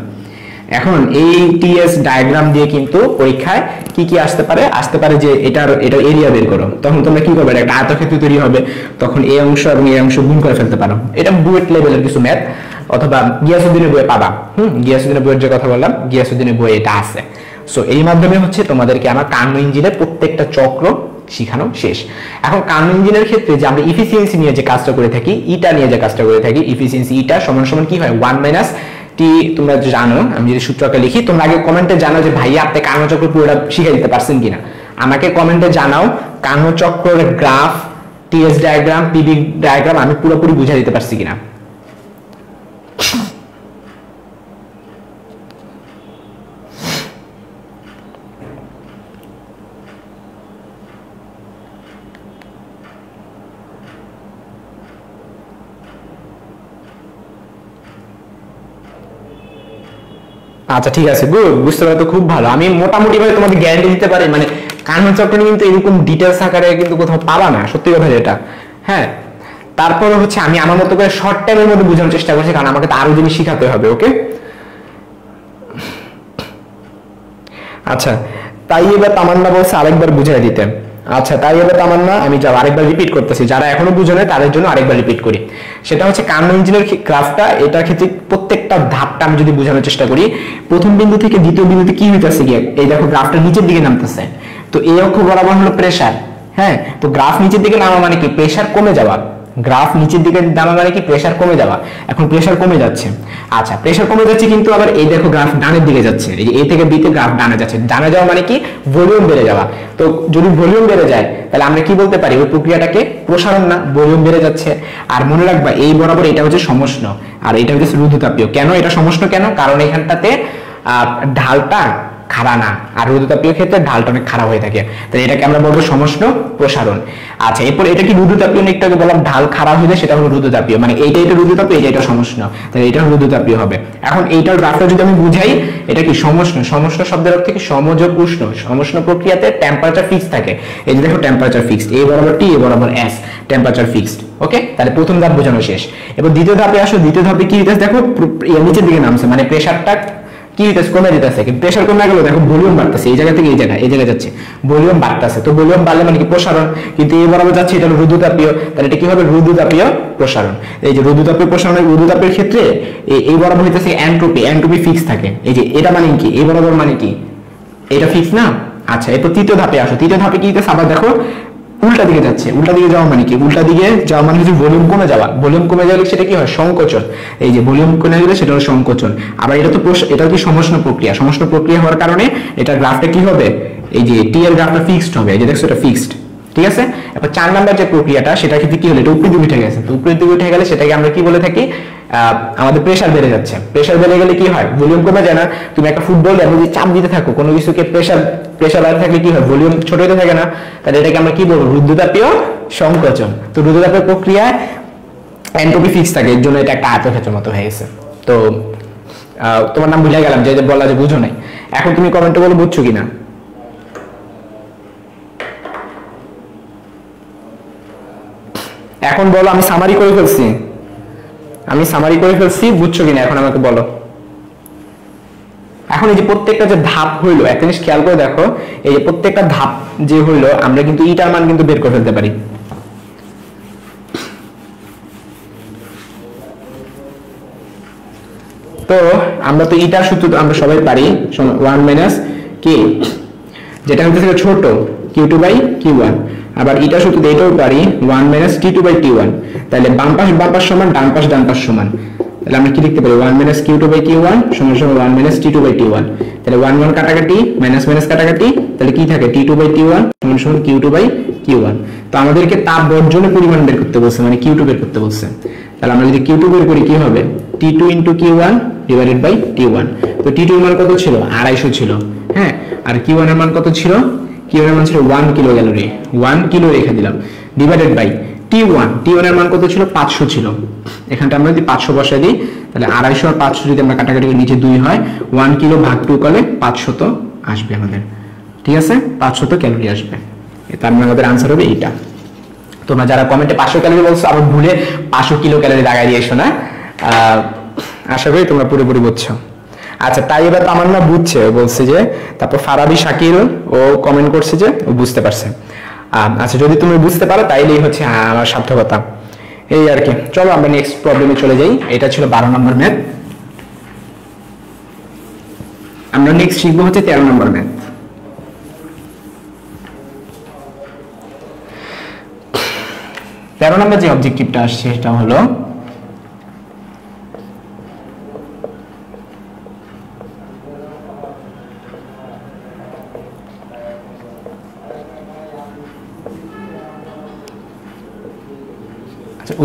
এখন এই টিএস ডায়াগ্রাম দিয়ে কিন্তু পরীক্ষায় কি আসতে পারে যে এটার এরিয়া বের করো, তখন তোমরা কি করবে, একটা আয়তক্ষেত্র তৈরি হবে, তখন এই অংশ এবং এই অংশ গুণ করে ফেলতে পারো। এটা বুয়েট লেভেলের কিছু ম্যাথ, অথবা গিয়াসউদ্দিনের বইয়ে পাবা। গিয়াসউদ্দিনের বইয়ের যে কথা বললাম, গিয়াসউদ্দিনের বইয়ে এটা আছে। সো এই মাধ্যমে হচ্ছে তোমাদেরকে আমার কার্নো ইঞ্জিনের প্রত্যেকটা চক্র শিখানো শেষ। এখন কার্নো ইঞ্জিনের ক্ষেত্রে যে আমরা ইফিসিয়েন্সি নিয়ে যে কাজটা করে থাকি, ইটা নিয়ে যে কাজটা করে থাকি, ইফিসিয়েন্সি ইটা সমান সমান কি হয়, 1 - T। তোমরা জানো, আমি যদি সূত্রটা লিখি, তোমরা আগে কমেন্টে জানাও যে ভাইয়া আপনি কার্নো চক্র পুরোটা শিখিয়ে দিতে পারছেন কিনা। আমাকে কমেন্টে জানাও কার্নো চক্রের graph, TS diagram, PV diagram আমি পুরোপুরি বুঝিয়ে দিতে পারছি কিনা। আচ্ছা ঠিক আছে, গুড, বুঝতে পারো তো খুব ভালো। আমি মোটামুটি ভাবে তোমাদের গ্যারান্টি দিতে পারি, মানে কার্নো চক্র কিন্তু এরকম ডিটেইলস আকারে কিন্তু কোথাও পাবা না, সত্যি কথা যেটা। হ্যাঁ, তারপরে হচ্ছে আমি আমার মতো করে শর্ট টাইমের মধ্যে বোঝানোর চেষ্টা করছি, কারণ আমাকে তো আরো জিনিস শিখাতে হবে। ওকে, আচ্ছা, তাই এবার তামান্না বলছে আরেকবার বুঝাই দিতে। আচ্ছা, তাই এবার তামান্না আমি যাও আরেকবার রিপিট করতেছি, যারা এখনো বুঝে নাই তাদের জন্য আরেকবার রিপিট করি। সেটা হচ্ছে কার্নো ইঞ্জিনের গ্রাফটা, এটার ক্ষেত্রে প্রত্যেকটা ধাপটা আমি যদি বোঝানোর চেষ্টা করি, প্রথম বিন্দু থেকে দ্বিতীয় বিন্দুতে কি হইতেছে গিয়ে, এই দেখো গ্রাফটা নিচের দিকে নামতেছে, তো এই অক্ষ বরাবর হলো প্রেসার। হ্যাঁ, তো গ্রাফ নিচের দিকে নামা মানে কি প্রেসার কমে যাওয়া, গ্রাফ নিচের দিকে নামা মানে কি প্রেসার কমে যাওয়া। এখন প্রেসার কমে যাচ্ছে, আচ্ছা প্রেসার কমে যাচ্ছে, কিন্তু আবার এই দেখো গ্রাফ ডানের দিকে যাচ্ছে, এই যে এ থেকে বি তে গ্রাফ ডানে যাচ্ছে, ডানে যাওয়া মানে কি ভলিউম বেড়ে যাওয়া। তো যদি ভলিউম বেড়ে যায় তাহলে আমরা কি বলতে পারি, ওই প্রক্রিয়াটাকে প্রসারণ না, ভলিউম বেড়ে যাচ্ছে। আর মনে রাখবা এই বরাবর এটা হচ্ছে সমষ্ণ, আর এটা হচ্ছে রুদ্ধতাপীয়। কেন এটা সমষ্ণ কেন, কারণ এখানটাতে ঢালটা খাড়া না, আর রুদ্ধতাপীয় ক্ষেত্রে ঢালটা অনেক খারাপ হয়ে থাকে, তাহলে এটাকে আমরা বলবো সমষ্ণ প্রসারণ। আচ্ছা, এরপর এটা কি রুদ্ধতাপীয় না, একটু আগে বললাম ঢাল খারাপ হয়ে যায়, সেটা হলো রুদ্ধতাপীয়, মানে এটা রুদ্ধতাপীয়, এটা সমষ্ণ, তাহলে এটা রুদ্ধতাপীয় হবে। এখন এইটার গ্রাফটা যদি আমি বুঝাই, এটা কি সমষ্ণ, সমষ্ণ শব্দের অর্থ কি সমযোগ উষ্ণ, সমষ্ণ প্রক্রিয়াতে টেম্পারেচার ফিক্সড থাকে, এই যে দেখো টেম্পারেচার ফিক্সড, এ বরাবর টি এ বরাবর এস, টেম্পারেচার ফিক্সড। ওকে, তাহলে প্রথম ধাপ বোঝানো শেষ। এবার দ্বিতীয় ধাপে আসো, দ্বিতীয় ধাপে কি হইতেছে দেখো, নিচের দিকে নামছে, মানে প্রেসারটা কি হইতেছে কমে দিতেছে, প্রেসার কমে গেল, দেখো ভলিউম বাড়তেছে, এই জায়গা থেকে এই জায়গায় যাচ্ছে, ভলিউম বাড়তেছে, তো ভলিউম বাড়লে মানে কি প্রসারণ, কিন্তু এই বরাবর যাচ্ছে, এটা হলো রুদ্ধতাপীয়, তাহলে এটা কি হবে রুদ্ধতাপীয় প্রসারণ। এই যে রুদ্ধতাপীয় প্রসারণের রুদ্ধতাপের ক্ষেত্রে এই বরাবর হইতেছে এন্ট্রপি, এন্ট্রপি ফিক্স থাকে, এই যে এটা মানে কি এই বরাবর মানে কি এটা ফিক্স না। আচ্ছা, এরপর তৃতীয় ধাপে আসো, তৃতীয় ধাপে কি হইতেছে আবার দেখো উল্টা দিকে যাচ্ছে, উল্টা দিকে যাওয়া মানে কি, উল্টা দিকে যাওয়া মানে হচ্ছে ভলিউম কমে যাওয়া, ভলিউম কমে গেলে সেটা কি হয় সংকোচন, এই যে ভলিউম কমে গেলে সেটা হলো সংকোচন। আবার এটা তো এটা কি সমষ্ণ প্রক্রিয়া, সমষ্ণ প্রক্রিয়া হওয়ার কারণে এটা গ্রাফটা কি হবে, এই যে টি এর গ্রাফটা ফিক্সড হবে, এই যে দেখছো এটা ফিক্সড, ঠিক আছে। এবার 4 নাম্বার যে প্রক্রিয়াটা, সেটা ক্ষেত্রে কি হলো, এটা উপরের দিকে উঠে গেছে, তো উপরের দিকে উঠে গেলে সেটাকে আমরা কি বলে থাকি, আমাদের প্রেসার বেড়ে যাচ্ছে। প্রেসার বেড়ে গেলে কি হয়, ভলিউম কমে যায় না। তুমি একটা ফুটবলে যদি চাপ দিতে থাকো কোনো কিছুকে, প্রেসার বাড়তে থাকলে কি হয়, ভলিউম ছোট হতে থাকে না, তাহলে এটাকে আমরা কি বলবো রুদ্ধতাপীয় সংকোচন। তো রুদ্ধতাপীয় প্রক্রিয়ায় এন্ট্রপি ফিক্স থাকে, এর জন্য এটা একটা আয়তক্ষেত্রের মতো হয়ে গেছে। তো তোমার নাম ভুলে গেলাম, যে বলা যে বুঝো নাই, এখন তুমি কমেন্টে বলে বুঝছো কিনা। এখন বলো, আমি সামারি করে ফেলছি, বুঝছো কিনা এখন আমাকে বলো। এখন এই যে প্রত্যেকটা যে ধাপ হইলো, একটা জিনিস খেয়াল করে দেখো, এই যে প্রত্যেকটা ধাপ যে হইলো, আমরা কিন্তু ইটার মান কিন্তু বের করে ফেলতে পারি। তো আমরা তো ইটার সূত্র আমরা সবাই পারি, 1 মাইনাস কে, যেটা হচ্ছে ছোট q2/q1, আবার ইটার সূত্র এটাও পারি 1 মাইনাস t2/t1, তাহলে বাম পাশ সমান, ডান পাশ সমান, তাহলে আমরা কি লিখতে পারি 1 মাইনাস q2/q1 সমান 1 মাইনাস t2/t1, তাহলে 1 1 কাটাকাটি, মাইনাস কাটাকাটি, তাহলে কি থাকে t2/t1 সমান q2/q1। তো আমাদেরকে তাপ বর্জনের পরিমাণ বের করতে বলছে, মানে q2 বের করতে বলছে, তাহলে আমরা যদি q2 বের করি কি হবে t2 * q1 divided by t1। তো t2 এর মান কত ছিল 250 ছিল, হ্যাঁ, আর q1 এর মান কত ছিল, q1 এর মান ছিল 1 কিলো ক্যালোরি, 1 কিলো রেখে দিলাম, ডিভাইডেড বাই t1 এর মান কত ছিল 500 ছিল, এখানটা আমরা যদি 500 বসাই দিই, তাহলে 250 আর 500 যদি আমরা কাটাকাটি করে নিচে 2 হয়, 1 কিলো ভাগ 2 করলে 500 আসবে আমাদের, ঠিক আছে, 500 ক্যালোরি আসবে। তার মানে আমাদের आंसर হবে এইটা। তোমরা যারা কমেন্টে 500 ক্যালোরি বলছো, আবার ভুলে 500 কিলো ক্যালোরি লাগাই দিয়েছো না, আশা করি তোমরা পুরোপুরি বুঝছো। আচ্ছা, তাই এবার তামান্না বুঝছে, বলছে যে, তারপর ফারাবি শাকির ও কমেন্ট করছে যে ও বুঝতে পারছে। আচ্ছা, যদি তুমি বুঝতে পারো তাইলেই হচ্ছে আমার সার্থকতা, এই আর কি। চলো আমরা নেক্সট প্রবলেমে চলে যাই। এটা ছিল 12 নম্বর ম্যাথ। আমরা নেক্সট শিখবো হচ্ছে 13 নম্বর ম্যাথ। তেরো নম্বর যে অবজেক্টিভটা আসছে সেটা হলো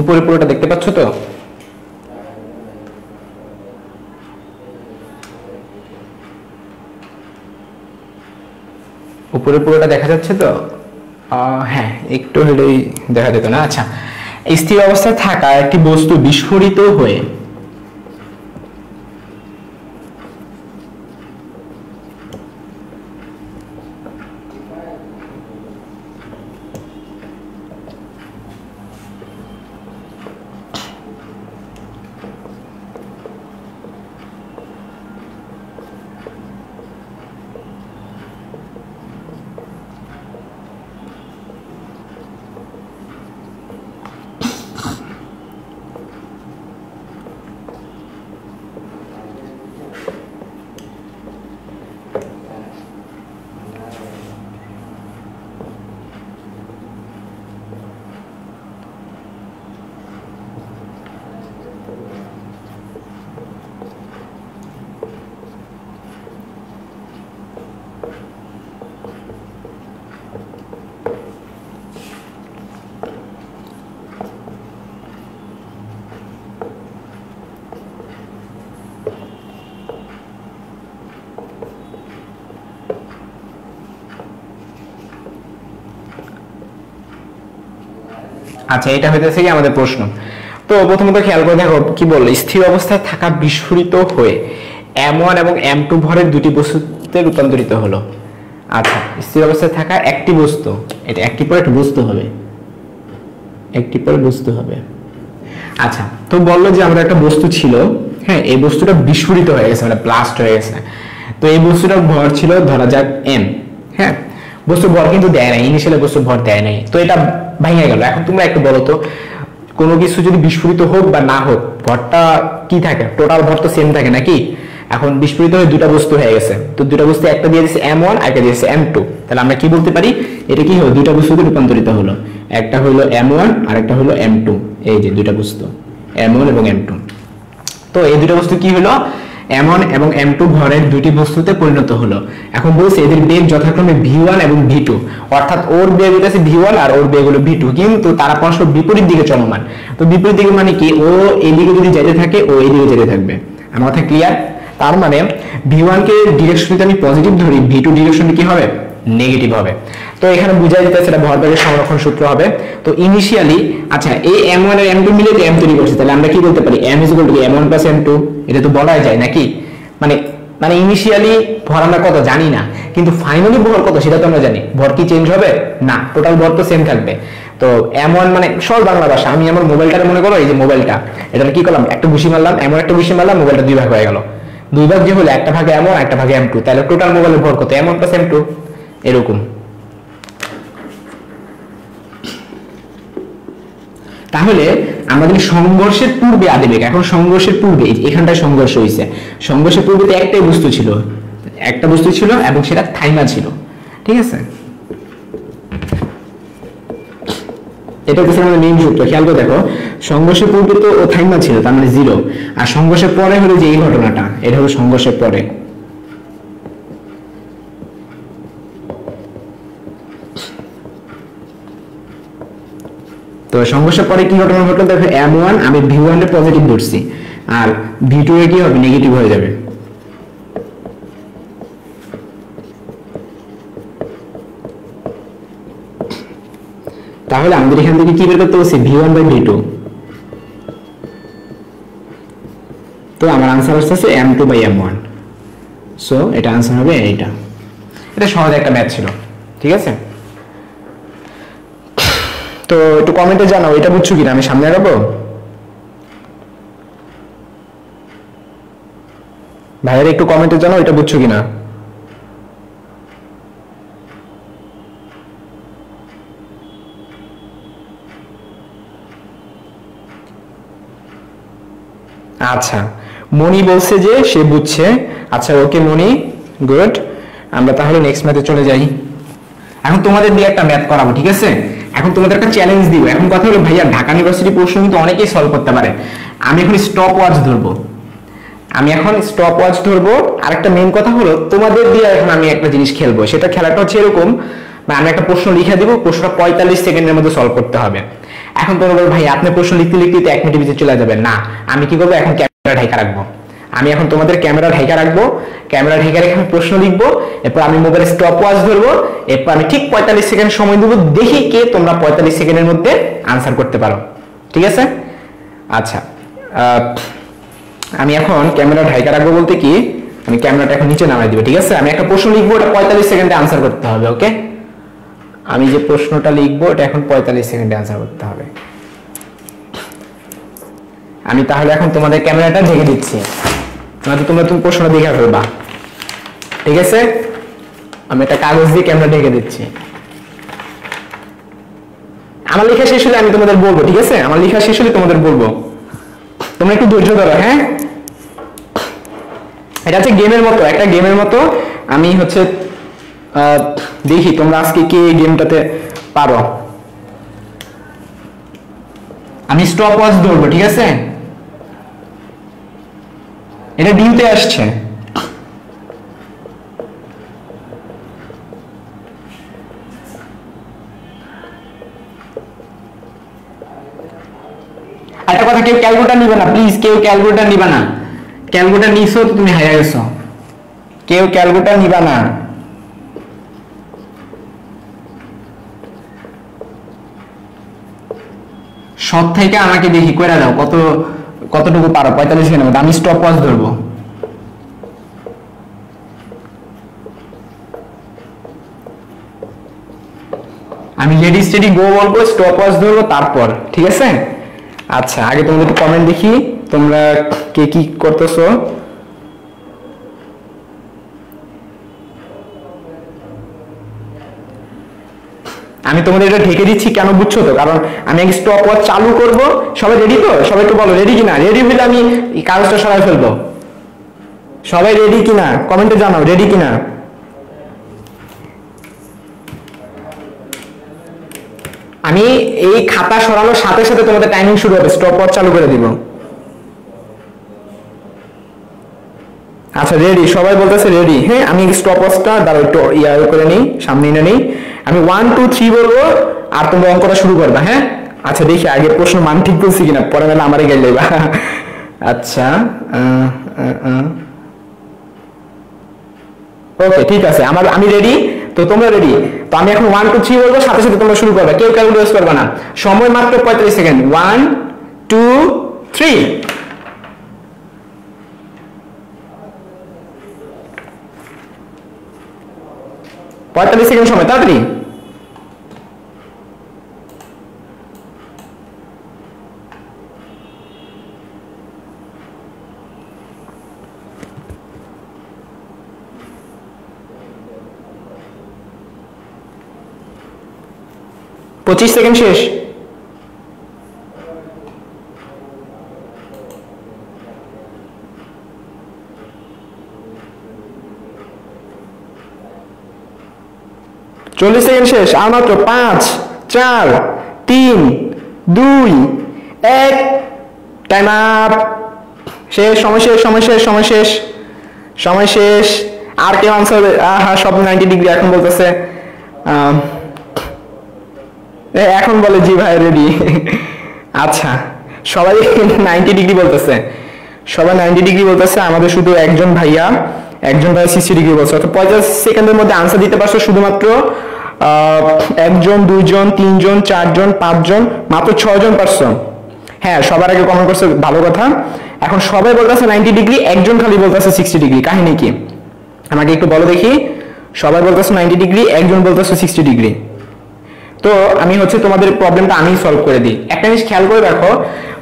উপরে পুরোটা দেখতে পাচ্ছ তো, উপরে পুরোটা দেখা যাচ্ছে তো, হ্যাঁ একটু হলেই দেখা যেত না। আচ্ছা, স্থির অবস্থায় থাকা একটি বস্তু বিস্ফোরিত হয়ে আচ্ছা, এটা হইতেছে কি আমাদের প্রশ্ন। তো প্রথমত খেয়াল করে দেখো কি বললো, স্থির অবস্থায় থাকা বিস্ফোরিত হয়ে M1 এবং M2 ভরের দুটি বস্তুতে রূপান্তরিত হলো। আচ্ছা, স্থির অবস্থায় থাকা একটি বস্তু, এটা একটি পরে একটা বস্তু হবে, একটি পরে বস্তু হবে। আচ্ছা, তো বললো যে আমাদের একটা বস্তু ছিল, হ্যাঁ, এই বস্তুটা বিস্ফোরিত হয়ে গেছে, মানে ব্লাস্ট হয়ে গেছে। তো এই বস্তুটার ভর ছিল ধরা যাক m, হ্যাঁ, বস্তুর ভর কিন্তু দেয় নাই, ইনিশিয়ালি বস্তুর ভর দেয় নাই, তো এটা ভেঙে গেল। এখন তোমরা একটু বলো তো, কোনো কিছু যদি বিস্ফোরিত হোক বা না হোক, ভরটা কি থাকে? টোটাল ভর তো সেম থাকে নাকি? এখন বিস্ফোরিত হয়ে দুটা বস্তু হয়ে গেছে, তো দুটা বস্তু, একটা দিয়ে দিয়েছে M1 আর একটা দিয়েছে M2, তাহলে আমরা কি বলতে পারি? এটা কি হলো? দুইটা বস্তুতে রূপান্তরিত হলো, একটা হলো M1 আর একটা হলো M2। এই যে দুইটা বস্তু M1 এবং M2, তো এই দুটো বস্তু কি হলো? M1 এবং M2 ভরের দুটি বস্তুতে পরিণত হলো। এখন বলছে এদের বেগ যথাক্রমে V1 এবং V2, অর্থাৎ ওর বেগ হচ্ছে V1 আর ওর বেগ হলো V2, কিন্তু তারা পরস্পর বিপরীত দিকে চলমান। তো বিপরীত দিকে মানে কি? ও এইদিকে যদি যেতে থাকে, ও এইদিকে যেতে থাকবে। আমার কথা ক্লিয়ার? তার মানে V1 কে ডিরেকশন যদি আমি পজিটিভ ধরি, V2 ডিরেকশন কি হবে? নেগেটিভ হবে। তো এখানে বোঝাই যেতেছে এটা ভরবেগের সংরক্ষণ সূত্র হবে। তো ইনিশিয়ালি, আচ্ছা, এই M1 আর M2 মিলে তো M তৈরি করছে, তাহলে আমরা কি বলতে পারি? M = M1 + M2, এটা তো বলাই যায় নাকি? মানে মানে ইনিশিয়ালি ভর আমরা কত জানি না, কিন্তু ফাইনালি ভর কত সেটা তো আমরা জানি। ভর কি চেঞ্জ হবে? না, টোটাল ভর তো সেম থাকবে। তো M1 মানে সরল বাংলা ভাষা, আমি আমার মোবাইলটারে মনে করো, এই যে মোবাইলটা, এটা কি করলাম? একটা ঘুষি মারলাম, এমন একটা ঘুষি মারলাম, মোবাইলটা দুই ভাগ হয়ে গেল। দুই ভাগ যে হলো, একটা ভাগে M1 একটা ভাগে M2, তাহলে টোটাল মোবাইলের ভর কত? M1 + M2, এরকম। তাহলে আমরা যদি সংঘর্ষের পূর্বে আদিবেগ, এখন সংঘর্ষের পূর্বে এখানটায় সংঘর্ষ হয়েছে, সংঘর্ষের পূর্বে তো একটাই বস্তু ছিল, একটা বস্তু ছিল এবং সেটা থাইমা ছিল, ঠিক আছে? এটা হচ্ছে আমাদের মেইন সূত্র। খেয়াল করে দেখো, সংঘর্ষের পূর্বে তো ও থাইমা ছিল, তার মানে 0, আর সংঘর্ষের পরে হলো যে এই ঘটনাটা, এটা হলো সংঘর্ষের পরে। তো সংঘর্ষের পরে কি ঘটনা ঘটলো? দেখো, M1 আমি V1 এর পজিটিভ ধরছি, আর V2 এর কি হবে? নেগেটিভ হয়ে যাবে। তাহলে আমাদের এখান থেকে কি বের করতে হচ্ছে? V1/V2। তো আমার আনসার হচ্ছে M2/M1। সো এটা আনসার হবে এইটা। এটা সহজ একটা ম্যাথ ছিল, ঠিক আছে? তো একটু কমেন্টে জানাও এটা বুঝছো কিনা, আমি সামনে আগাবো? ভাইয়েরা একটু কমেন্টে জানাও এটা বুঝছো কিনা। আচ্ছা, মনি বলছে যে সে বুঝছে। আচ্ছা, ওকে মনি, গুড। আমরা তাহলে নেক্সট ম্যাথে চলে যাই। এখন তোমাদের দিয়ে একটা ম্যাথ করাবো, ঠিক আছে? এখন তোমাদের একটা চ্যালেঞ্জ দিব। এখন কথা হলো, ভাইয়া ঢাকা ইউনিভার্সিটি প্রশ্ন কিন্তু অনেকেই সলভ করতে পারে। আমি এখন স্টপ ওয়াচ ধরবো, আর একটা মেইন কথা হলো, তোমাদের দিয়ে এখন আমি একটা জিনিস খেলবো। সেটা খেলাটা হচ্ছে এরকম, আমি একটা প্রশ্ন লিখে দিব, প্রশ্নটা 45 সেকেন্ডের মধ্যে সলভ করতে হবে। এখন তোমরা বলবে, ভাই আপনি প্রশ্ন লিখতে লিখতে 1 মিনিটের ভিতরে চলে যাবেন। না, আমি কি করবো? এখন ক্যামেরা ঢাকা রাখবো। আমি এখন তোমাদের ক্যামেরা ঢাকা রাখবো, ক্যামেরা ঢাকা রেখে আমি প্রশ্ন লিখবো, এরপর আমি মোবাইলে স্টপ ওয়াচ ধরবো, এরপর আমি ঠিক 45 সেকেন্ড সময় দেবো, দেখি কে তোমরা 45 সেকেন্ডের মধ্যে আনসার করতে পারো, ঠিক আছে? আচ্ছা, আমি এখন ক্যামেরা ঢাকা রাখবো বলতে কি, আমি ক্যামেরাটা এখন নিচে নামাই দিব, ঠিক আছে? আমি একটা প্রশ্ন লিখবো, ওটা 45 সেকেন্ডে আনসার করতে হবে, ওকে? আমি যে প্রশ্নটা লিখবো এটা এখন 45 সেকেন্ডে আনসার করতে হবে। আমি তাহলে এখন তোমাদের ক্যামেরাটা ঢেকে দিচ্ছি, তোমরা প্রশ্নটা দেখে ফেলবা, ঠিক আছে? আমি একটা কাগজ দিয়ে ক্যামেরা ঢেকে দিচ্ছি। আমার লেখা শেষ হলে আমি তোমাদের বলবো, ঠিক আছে? আমার লেখা শেষ হলে তোমাদের বলবো, তোমরা একটু ধৈর্য ধরো, হ্যাঁ? এটা হচ্ছে গেমের মতো, একটা গেমের মতো। আমি হচ্ছে দেখি তোমরা আজকে কে গেমটাতে পারো। আমি স্টপ ওয়াচ ধরবো, ঠিক আছে? এটা ডিউতে আসছে। একটা কথা, কেউ ক্যালকুলেটর নিবে না প্লিজ, কেউ ক্যালকুলেটর নিবা না। ক্যালকুলেটর নিছো তো তুমি হারিয়ে গেছো, কেউ ক্যালকুলেটর নিবা না। সব থেকে আমাকে দেখি কইরা দাও কতটুকু পারো 45 সেকেন্ডের মধ্যে। আমি স্টপ ওয়াচ ধরবো। আমি রেডি স্টেডি গো বলবো, স্টপ ওয়াচ ধরবো তারপর, ঠিক আছে? আচ্ছা আগে তোমাদের একটু কমেন্ট দেখি তোমরা কে কি করতেছো। আমি তোমাদের এটা ঢেকে দিচ্ছি কেন বুঝছো তো? কারণ আমি আগে স্টপ ওয়াচ চালু করব। সবাই রেডি তো? সবাই একটু বলো রেডি কিনা। রেডি হলে আমি এই কাগজটা সরাই ফেলবো। সবাই রেডি কিনা কমেন্টে জানাও, রেডি কিনা। আমি এই খাতা সরানোর সাথে সাথে তোমাদের টাইমিং শুরু হবে, স্টপ ওয়াচ চালু করে দিব। আচ্ছা রেডি, সবাই বলতেছে রেডি। হ্যাঁ আমি স্টপ ওয়াচটা দাঁড়াও একটু ইয়ার করে নিই, সামনে এনে নিই। আমি 1 2 3 বলবো আর তোমরা অঙ্কটা শুরু করবা। হ্যাঁ আচ্ছা দেখি আগে প্রশ্ন মান ঠিক বলছি কিনা, পরে মেলা আমারই গেল যাইবা। আচ্ছা ওকে ঠিক আছে, আমি রেডি, তো তোমরা রেডি। তো আমি এখন 1 2 3 বলবো, সাথে সাথে তোমরা শুরু করবে, কেউ ক্যালকুলেট করবে না। সময় মাত্র 45 সেকেন্ড। 1 2 3। 45 সেকেন্ড সময়, তাড়াতাড়ি। পঁচিশ সেকেন্ড শেষ। চল্লিশ সেকেন্ড শেষ। আর মাত্র 5 4 3 2 1। Time up. শেষ, সময় শেষ, সময় শেষ, সময় শেষ, সময় শেষ। আর কেউ আনসার? হ্যাঁ সব 90 ডিগ্রি এখন বলতেছে। এখন বলে জি ভাই রেডি। আচ্ছা সবাই 90 ডিগ্রি বলতেছে, সবাই 90 ডিগ্রি বলতেছে। আমাদের শুধু একজন ভাইয়া 60 ডিগ্রি বলছে। অর্থাৎ 50 সেকেন্ডের মধ্যে আনসার দিতে পারছো শুধুমাত্র একজন, দুইজন, তিনজন, চারজন, পাঁচজন, মাত্র 6 জন পারছো। হ্যাঁ সবার আগে কমেন্ট করছে, ভালো কথা। এখন সবাই বলতেছে 90 ডিগ্রি, একজন খালি বলতেছে 60 ডিগ্রি। কাহিনী কি আমাকে একটু বলো দেখি। সবাই বলতেছে 90 ডিগ্রি, একজন বলতেছে 60 ডিগ্রি। তো আমি তোমাদের প্রবলেমটা আমি সলভ করে দিই। একটা জিনিস খেয়াল করে রাখো,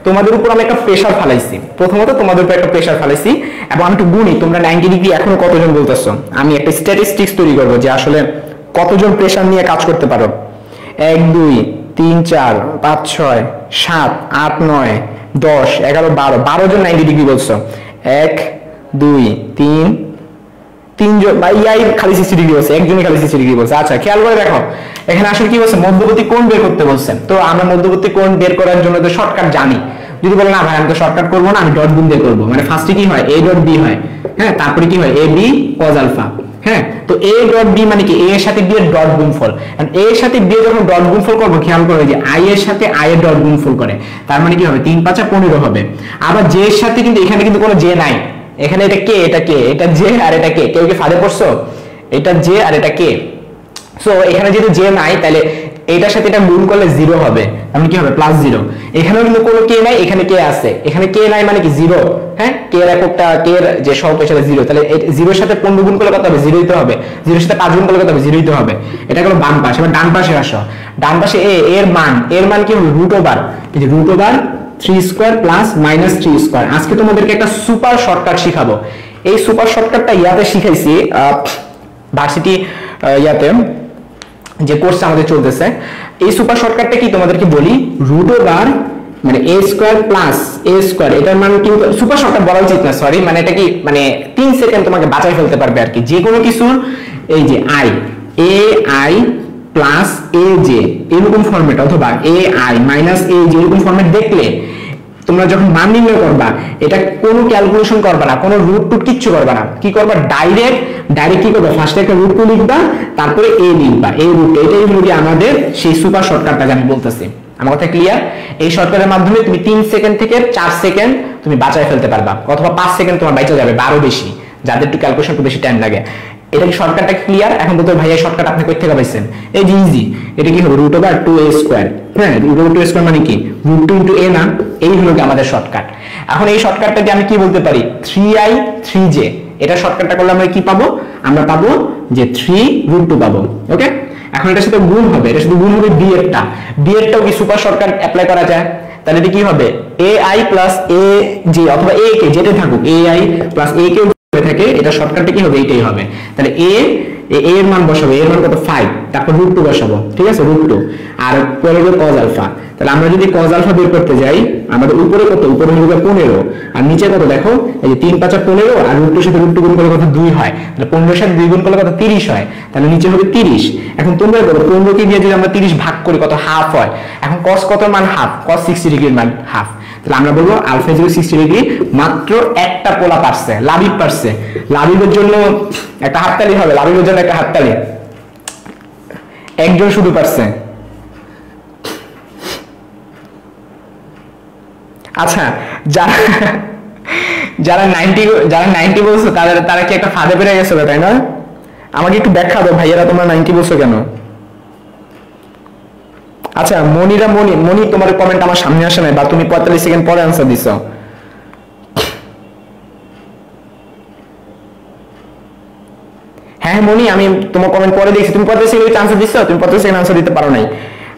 তোমাদের উপর আমি একটা প্রেসার ফেলাইছি। প্রথমত তোমাদের উপর একটা প্রেসার ফেলাইছি এবং আমি একটু গুনি তোমরা 90 ডিগ্রি এখনো কতজন বলতেছো। আমি একটা স্ট্যাটিস্টিক্স তৈরি করবো যে আসলে কতজন প্রেসার নিয়ে কাজ করতে পারো। 1 2 3 4 5 6 7 8 9 10 11 12 12 জন 90 ডিগ্রি বলছো। 1 2 3 তিনজন বা ইয়াই খালি 60 ডিগ্রি বলছে, একজনই খালি 60 ডিগ্রি বলছে। আচ্ছা খেয়াল করে দেখো এখানে আসলে কি বলছে, মধ্যবর্তী কোণ বের করতে বলছে। তো আমরা মধ্যবর্তী কোণ বের করার জন্য তো শর্টকাট জানি। যদি বলে না ভাই আমি তো শর্টকাট করবো না, আমি ডট গুণ দিয়ে করবো, মানে ফার্স্টে কি হয় a ডট b হয়, হ্যাঁ তারপরে কি হয় ab cos আলফা। হ্যাঁ তো a ডট b মানে কি a এর সাথে b এর ডট গুণফল। এন্ড a এর সাথে b এর যখন ডট গুণফল করব খেয়াল করে যে i এর সাথে i এর ডট গুণফল করে, তার মানে কি হবে 3 5 15 হবে। আবার j এর সাথে কিন্তু এখানে কিন্তু কোনো j নাই, এখানে এটা কে, এটা কে, এটা j আর এটা কে। কেউ কি ফাঁদে পড়ছো? এটা j আর এটা কে। সো এখানে যেহেতু j নাই তাহলে এইটার সাথে এটা গুণ করলে 0 হবে, তাহলে কি হবে +0। এখানেও কিন্তু কোনো কে নাই, এখানে কে আছে, এখানে কে নাই মানে কি 0। হ্যাঁ কে এর এককটা, কে এর যে সহগ সেটা 0, তাহলে 0 এর সাথে 15 গুণ করলে কত হবে? 0 ই তো হবে। 0 এর সাথে 5 গুণ করলে কত হবে? 0 ই তো হবে। এটা হলো বাম পাশ। এবার ডান পাশে আসো। ডান পাশে এর মান কি হবে? √/, এই যে √3 স্কয়ার প্লাস -3 স্কয়ার। আজকে তোমাদেরকে একটা সুপার শর্টকাট শিখাবো। এই সুপার শর্টকাটটা ইয়াতে শিখাইছি, ভার্সিটি ইয়াতে যে কোর্স আমাদের চলতেছে। এই সুপার শর্টকাটটা কি তোমাদেরকে বলি, √/, মানে a square plus a square. এটার মান কিন্তু সুপার শর্টকাট বলা উচিত না, সরি, মানে এটা কি মানে 3 সেকেন্ড তোমাকে বাঁচাই ফেলতে পারবে আর কি। যে কোনো কিছুর এই যে ai প্লাস aj এরকম ফরম্যাট, অথবা ai মাইনাস aj এরকম ফরম্যাট দেখলে তোমরা যখন মান নির্ণয় করবা, এটা কোনো ক্যালকুলেশন করবা না, কোনো রুট টুট কিচ্ছু করবা না। কি করবা? ডাইরেক্ট কি করবা? ফার্স্টে একটা √2 লিখবা, তারপরে a লিখবা, এই রুট। এটাই হলো কি আমাদের সেই সুপার শর্টকাটটা আমি বলতেছি। আমার কথা ক্লিয়ার? এই শর্টকাটের মাধ্যমে তুমি 3 সেকেন্ড থেকে 4 সেকেন্ড তুমি বাঁচায় ফেলতে পারবা, অথবা 5 সেকেন্ড তোমার বাইচা যাবে, 12 বেশি, যাদের একটু ক্যালকুলেশন একটু বেশি টাইম লাগে। এটা কি শর্টকাটটা ক্লিয়ার? এখন তো ভাইয়া শর্টকাট আপনি কই থেকে পাইছেন? এই যে ইজি, এটা কি হবে √2a²। হ্যাঁ, √2a² মানে কি √2 * a না, এই হলো কি আমাদের শর্টকাট। এখন এই শর্টকাটটা দিয়ে আমি কি বলতে পারি 3i 3j, এটা শর্টকাটটা করলে আমরা কি পাবো? আমরা পাবো যে 3√2 পাবো। ওকে, এখন এটার সাথে গুণ হবে, এটা শুধু গুণ হবে b এরটা, b এরটাও কি সুপার শর্টকাট অ্যাপ্লাই করা যায়? তাহলে এটা কি হবে ai + aj অথবা a কে যেটা থাকুক ai + a কে থাকে, এটা শর্টকাটটা কি হবে? এইটাই হবে। তাহলে a এর মান বসাবো, এর মান কত 5, তারপর √2 বসাবো, ঠিক আছে √2, আর পরে হবে cos আলফা। তাহলে আমরা যদি cos আলফা বের করতে যাই, আমাদের উপরে কত? উপরে হবে 15, আর নিচে কত দেখো, এই যে 3 × 5 = 15, আর √2 সাথে √2 গুণ করলে কত 2 হয়, তাহলে 15 সাথে 2 গুণ করলে কত 30 হয়, তাহলে নিচে হবে 30। এখন তোমরা বলো 15 কে দিয়ে যদি আমরা 30 ভাগ করি কত হাফ হয়। এখন cos কত মান হাফ, cos 60 ডিগ্রির মান হাফ, তাহলে আমরা বলবো আলফা 60 ডিগ্রি। মাত্র একটা পোলা পারছে, লাবিব পারছে। লাবিবের জন্য একটা হাততালি হবে, লাবিবের জন্য একটা হাততালি, একজন শুধু পারছে। আচ্ছা, যারা 90 বলছো তারা কি একটা ফাঁদে পেরে গেছে, তাই না? আমাকে একটু ব্যাখ্যা দাও ভাইয়ারা, তোমরা 90 বলছো কেন? আচ্ছা মনি তোমার কমেন্ট আমার সামনে আসে নাই, বা তুমি 45 সেকেন্ড পরে आंसर দিছো। হ্যাঁ মনি, আমি তোমার কমেন্ট পরে দেখছি, তুমি 45 সেকেন্ডে आंसर দিছো, তুমি 45 সেকেন্ড आंसर দিতে পারো নাই।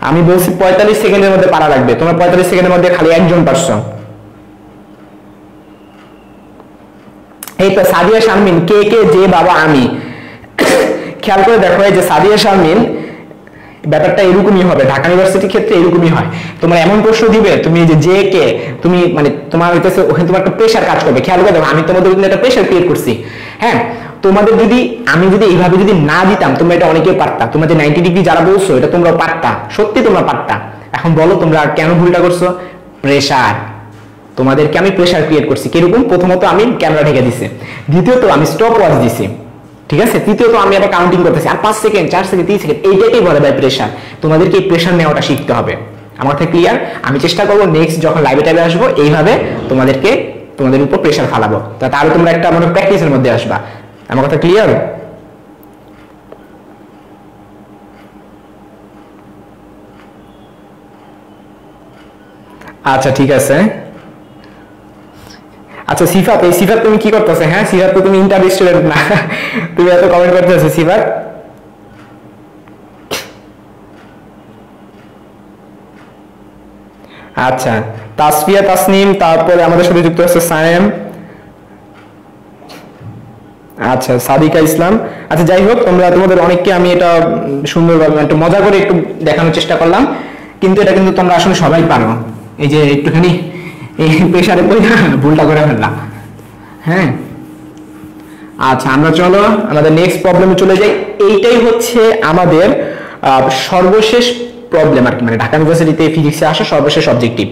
আমি বলছি 45 সেকেন্ডের মধ্যে পারা লাগবে, তোমার 45 সেকেন্ডের মধ্যে খালি একজন পারছো। এই তো সাদিয়া শারমিন, কে যে বাবা আমি। খেয়াল করে দেখো, এই যে সাদিয়া শারমিন, ব্যাপারটা এরকমই হবে, ঢাকা ইউনিভার্সিটির ক্ষেত্রে এরকমই হয়। তোমার এমন প্রশ্ন দিবে, তুমি যে কে, তুমি মানে তোমার হইতেছে ওখানে তোমার একটা প্রেসার কাজ করবে। খেয়াল করে দেখো, আমি তোমাদের জন্য একটা প্রেসার ক্রিয়েট করছি। হ্যাঁ, তোমাদের আমি যদি এইভাবে যদি না দিতাম, তোমরা এটা অনেকেই পারতা। তোমরা যে 90 ডিগ্রি যারা বলছো, এটা তোমরা পারতা, সত্যি তোমরা পারতা। এখন বলো তোমরা কেন ভুলটা করছো? প্রেসার, তোমাদেরকে আমি প্রেসার ক্রিয়েট করছি। কিরকম? প্রথমত আমি ক্যামেরা ঢেকে দিছি, দ্বিতীয়ত আমি স্টপ ওয়াচ দিছি, ঠিক আছে, তৃতীয়ত আমি আবার কাউন্টিং করতেছি, আর 5 সেকেন্ড 4 সেকেন্ড 3 সেকেন্ড, এইটাকেই বলে ভাই প্রেসার। তোমাদেরকে এই প্রেসার নেওয়াটা শিখতে হবে। আমার কথা ক্লিয়ার? আমি চেষ্টা করবো নেক্সট যখন লাইভে টাইভে আসবো, এইভাবে তোমাদের উপর প্রেসার ফালাবো, তাহলে তোমরা একটা মানে প্র্যাকটিসের মধ্যে আসবা। আমার কথা ক্লিয়ার? আচ্ছা ঠিক আছে। আচ্ছা সিফাত তুমি কি করতেছো? হ্যাঁ সিফাত, তো তুমি ইন্টার স্টুডেন্ট না, তুমি এত কমেন্ট করতেছো সিফাত। আচ্ছা, তাসফিয়া তাসনিম, তারপরে আমাদের সাথে যুক্ত আছে সায়েম, আচ্ছা সাদিকা ইসলাম। আচ্ছা যাই হোক, তোমাদের অনেককে আমি এটা সুন্দরভাবে একটু মজা করে একটু দেখানোর চেষ্টা করলাম, কিন্তু এটা কিন্তু তোমরা আসলে সবাই পারো। এই যে একটুখানি এই প্রেসারে পড়ে ভুলটা করে ফেললাম। হ্যাঁ আচ্ছা, আমরা চলো আমাদের নেক্সট প্রবলেমে চলে যাই। এইটাই হচ্ছে আমাদের সর্বশেষ প্রবলেম আর কি, মানে ঢাকা ইউনিভার্সিটিতে ফিজিক্সে আসা সর্বশেষ অবজেক্টিভ।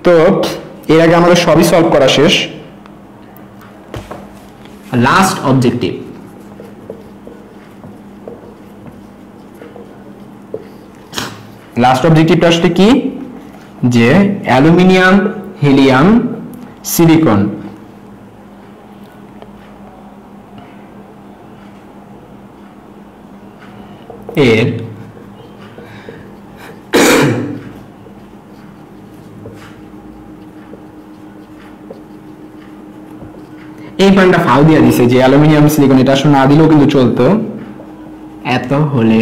তো এর আগে আমাদের সবই সলভ করা শেষ, লাস্ট অবজেক্টিভ। লাস্ট অবজেক্টিভটা আসলে কি, যে অ্যালুমিনিয়াম, হিলিয়াম, সিলিকন এর এই পয়েন্টটা ফাউ দিয়ে দিছে যে অ্যালুমিনিয়াম সিলিকন, এটা আসলে না দিলেও কিন্তু চলতো। এত হলে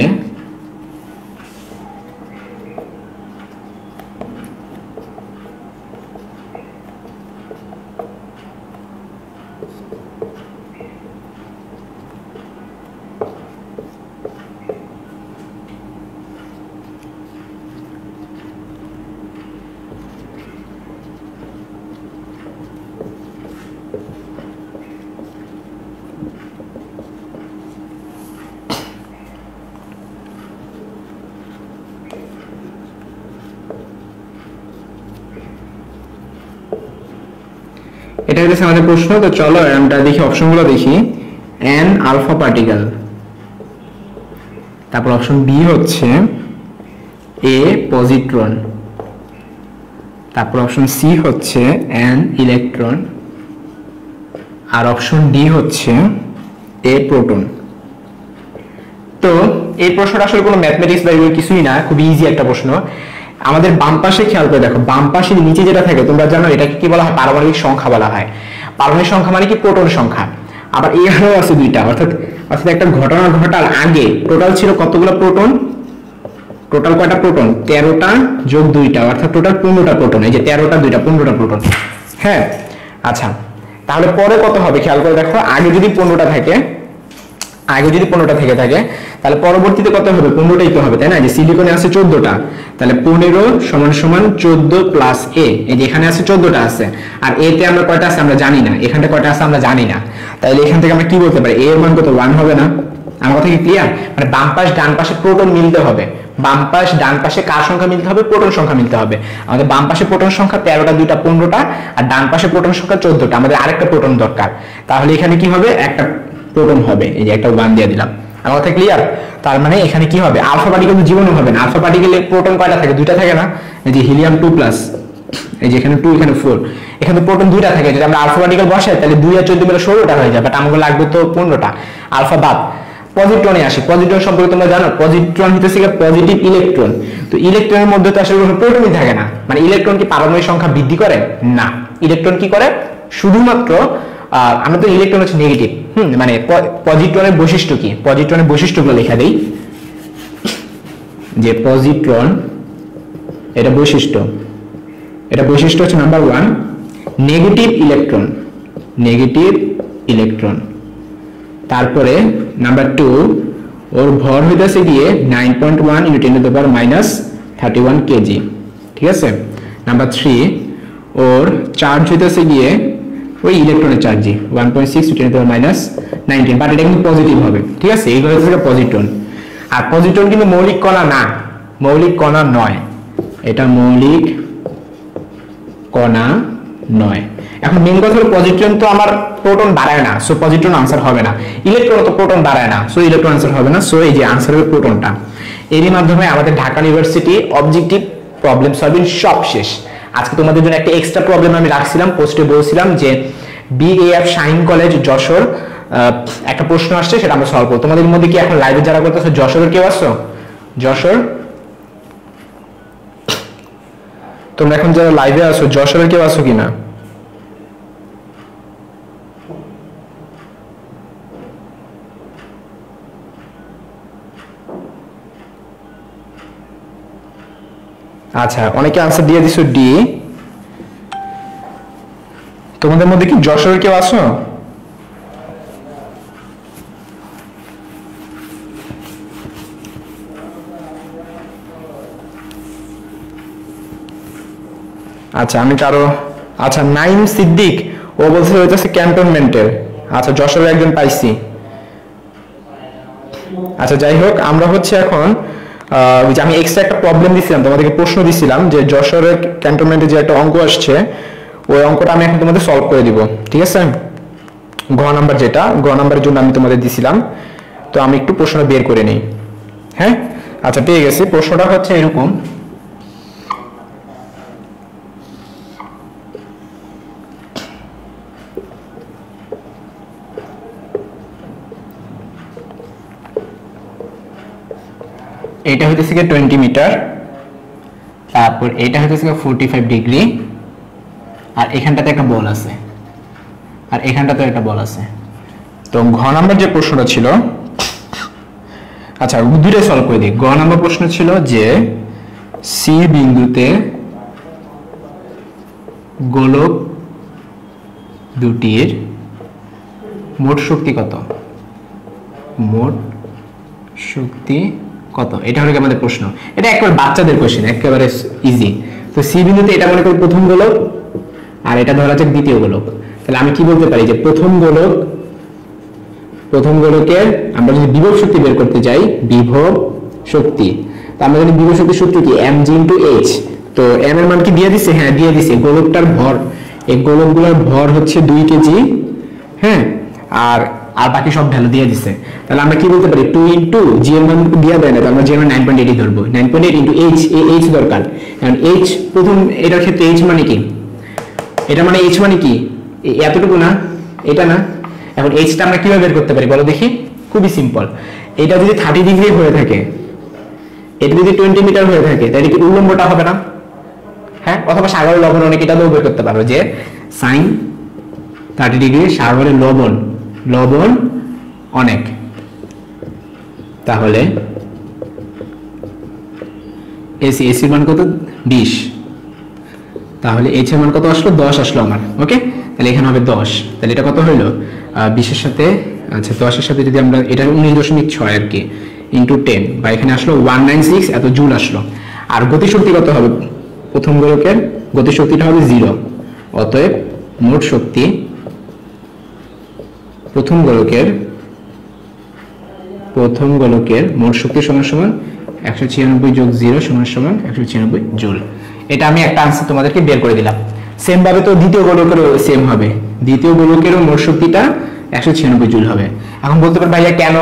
এটা হচ্ছে আমাদের প্রশ্ন। তো চলো আমরা দেখি অপশনগুলো দেখি। এন আলফা পার্টিকেল, তারপর অপশন বি হচ্ছে এ পজিট্রন, তারপর অপশন সি হচ্ছে এন ইলেকট্রন, আর অপশন ডি হচ্ছে এ প্রোটন। এই প্রশ্নটা আসলে কোনো ম্যাথমেটিক্স বা এগুলো কিছুই না, খুব ইজি একটা প্রশ্ন। আমাদের বাম পাশে খেয়াল করে দেখো, বাম পাশে নিচে যেটা থাকে তোমরা জানো এটাকে কি বলা হয়? পারমাণবিক সংখ্যা বলা হয়। পারমাণবিক সংখ্যা মানে কি? প্রোটন সংখ্যা। আবার এখানেও আছে দুইটা, অর্থাৎ একটা ঘটনা ঘটার আগে টোটাল ছিল কতগুলো প্রোটন? টোটাল কয়টা প্রোটন? 13টা যোগ 2টা, অর্থাৎ টোটাল 15টা প্রোটন। এই যে 13টা 2টা 15টা প্রোটন। হ্যাঁ, আচ্ছা তাহলে পরে কত হবে খেয়াল করে দেখো, আগে যদি 15টা থেকে থাকে তাহলে পরবর্তীতে কত হবে? 15টাই তো হবে, তাই না? যে সিলিকনে আছে 14টা, তাহলে 15 সমান সমান 14 প্লাস এ। এই যে এখানে আছে 14টা আছে, আর এ তে আমরা কয়টা আছে আমরা জানি না, এখানটা কয়টা আছে আমরা জানি না। তাহলে এখান থেকে আমরা কি বলতে পারি? এ এর মান কত? 1 হবে না? আমার কথা কি ক্লিয়ার? মানে বাম পাশ ডান পাশে প্রোটন মিলতে হবে। বাম পাশ ডান পাশে কার সংখ্যা মিলতে হবে? প্রোটন সংখ্যা মিলতে হবে। আমাদের বাম পাশে প্রোটন সংখ্যা 13টা 2টা 15টা, আর ডান পাশে প্রোটন সংখ্যা 14টা। আমাদের আরেকটা প্রোটন দরকার, তাহলে এখানে কি হবে? একটা প্রোটন হবে। এই যে একটা 1 দিয়ে দিলাম। আমার কথা ক্লিয়ার? তার মানে এখানে কি হবে? আলফা পার্টিকেল তো জীবনও হবে না। আলফা পার্টিকেলে প্রোটন কয়টা থাকে? 2টা থাকে না? এই যে হিলিয়াম 2 প্লাস, এই যে এখানে 2 এখানে 4, এখানে প্রোটন 2টা থাকে। যদি আমরা আলফা পার্টিকেল বসাই তাহলে 2 আর 14 মিলে 16টা হয়ে যায়, বাট আমাকে লাগবে তো 15টা। আলফা বাদ। পজিট্রনে আসি। পজিট্রন সম্পর্কে তোমরা জানো, পজিট্রন হচ্ছে পজিটিভ ইলেকট্রন। তো ইলেকট্রনের মধ্যে তো আসলে কোনো প্রোটনই থাকে না। মানে ইলেকট্রন কি পারমাণবিক সংখ্যা বৃদ্ধি করে? না। ইলেকট্রন কি করে? শুধুমাত্র আমরা তো ইলেকট্রন হচ্ছে নেগেটিভ। মানে পজিট্রনের বৈশিষ্ট্য কি? পজিট্রনের বৈশিষ্ট্যগুলো লেখা দেই, যে পজিট্রন এটা বৈশিষ্ট্য হচ্ছে নাম্বার 1 নেগেটিভ ইলেকট্রন। তারপরে নাম্বার 2 ওর ভর হইতেছে গিয়ে 9.1 × 10⁻31 কেজি, ঠিক আছে। নাম্বার 3 ওর চার্জ হইতেছে গিয়ে ওই ইলেকট্রনের চার্জই 1.6 × 10⁻19, বাট এটা কিন্তু পজিটিভ হবে, ঠিক আছে। এইগুলো হচ্ছে পজিট্রন। আর পজিট্রন কিন্তু মৌলিক কণা না, মৌলিক কণা নয়, এটা মৌলিক কণা নয়। এখন মেইন কথা হলো পজিট্রন তো আমার প্রোটন বাড়ায় না, সো পজিট্রন আনসার হবে না। ইলেকট্রন তো প্রোটন বাড়ায় না, সো ইলেকট্রন আনসার হবে না। সো এই যে আনসার হবে প্রোটনটা। এরই মাধ্যমে আমাদের Dhaka university objective problem solving সব শেষ। আজকে তোমাদের জন্য একটা এক্সট্রা প্রবলেম আমি রাখছিলাম, পোস্টে বলছিলাম যে বিএএফ শাহিন কলেজ যশোর একটা প্রশ্ন আসছে, সেটা আমরা সলভ করব। তোমাদের মধ্যে কি এখন লাইভে যারা করতেছো যশোরের কেউ আসছো? যশোর তোমরা এখন যারা লাইভে আসো যশোরের কেউ আসো কিনা? আচ্ছা, অনেকে আনসার দিয়ে দিছো ডি। তোমাদের মধ্যে কি যশোরের কেউ আসো? আচ্ছা আমি কারো, আচ্ছা নাইম সিদ্দিক ও বলছে হইতেছে ক্যান্টনমেন্টের। আচ্ছা যশোরের একজন পাইছি। আচ্ছা যাই হোক, আমরা হচ্ছে এখন যে আমি এক্সট্রা একটা প্রবলেম দিছিলাম তোমাদেরকে, প্রশ্ন দিছিলাম যে যশোরের ক্যান্টনমেন্টে যে একটা অঙ্ক আসছে, ওই অঙ্কটা আমি এখন তোমাদের সলভ করে দিব, ঠিক আছে। গ নাম্বার, যেটা গ নাম্বারের জন্য আমি তোমাদের দিছিলাম। তো আমি একটু প্রশ্নটা বের করে নিই। হ্যাঁ আচ্ছা পেয়ে গেছি। প্রশ্নটা হচ্ছে এরকম, এটা হইতেছে 20 মিটার, তারপর এটা হইতেছে 45 ডিগ্রি, আর এখানটাতে একটা বল আছে, আর এখানটাতে একটা বল আছে। তো ঘ নাম্বার যে প্রশ্নটা ছিল, আচ্ছা দুইটাই সলভ করে দিই। গ নাম্বার প্রশ্ন ছিল যে সি বিন্দুতে গোলক দুটির মোট শক্তি কত? মোট শক্তি কত? এটা হলো আমাদের প্রশ্ন। এটা একেবারে বাচ্চাদের কোশ্চেন, একেবারে ইজি। তো সি বিন্দুতে এটা মনে করি প্রথম গোলক, আর এটা ধরা যাক দ্বিতীয় গোলক। তাহলে আমি কি বলতে পারি যে প্রথম গোলকের আমরা যদি বিভব শক্তি বের করতে যাই, বিভব শক্তি, তো আমরা যদি বিভব শক্তির সূত্র কি mg × h, তো m এর মান কি দিয়ে দিছে? হ্যাঁ দিয়ে দিছে। গোলকটার ভর, এই গোলকগুলোর ভর হচ্ছে 2 কেজি, হ্যাঁ, আর বাকি সব ভ্যালু দিয়ে দিছে। তাহলে আমরা কি বলতে পারি 2 * g এর মান দিয়ে দেয় না, তো আমরা g এর মান 9.8 ধরবো। 9.8 × h, h দরকার, কারণ h প্রথম, এটার ক্ষেত্রে h মানে কি? এটা মানে h মানে কি এতটুকু না, এটা না। এখন h টা আমরা কিভাবে বের করতে পারি বলো দেখি? খুবই সিম্পল। এটা যদি 30 ডিগ্রি হয়ে থাকে, এটা যদি 20 মিটার হয়ে থাকে, তাহলে কি উল্লম্বটা হবে না? হ্যাঁ, অথবা সাগরের লবণ অনেক, এটা বের করতে পারো যে sin 30 ডিগ্রি সাগরের লবণ অনেক, তাহলে এসির মান কত? 20। তাহলে এইচ এর মান কত আসলো? 10 আসলো আমার। ওকে, তাহলে এখানে হবে 10। তাহলে এটা কত হইলো? 20 এর সাথে, আচ্ছা 10 এর সাথে যদি আমরা, এটা 19.6 আর কি, ইনটু 10, বা এখানে আসলো 196 এত জুল আসলো। আর গতিশক্তি কত হবে? প্রথম গোলকের গতিশক্তিটা হবে 0। অতএব মোট শক্তি প্রথম গোলকের মোট শক্তি সমান সমান 196 যোগ 0 সমান সমান 196 জুল। এটা আমি একটা আনসার তোমাদেরকে বের করে দিলাম। সেম ভাবে তো দ্বিতীয় গোলকেরও সেম হবে, দ্বিতীয় গোলকেরও মোট শক্তিটা 196 জুল হবে। এখন বলতে পারো ভাইয়া কেন?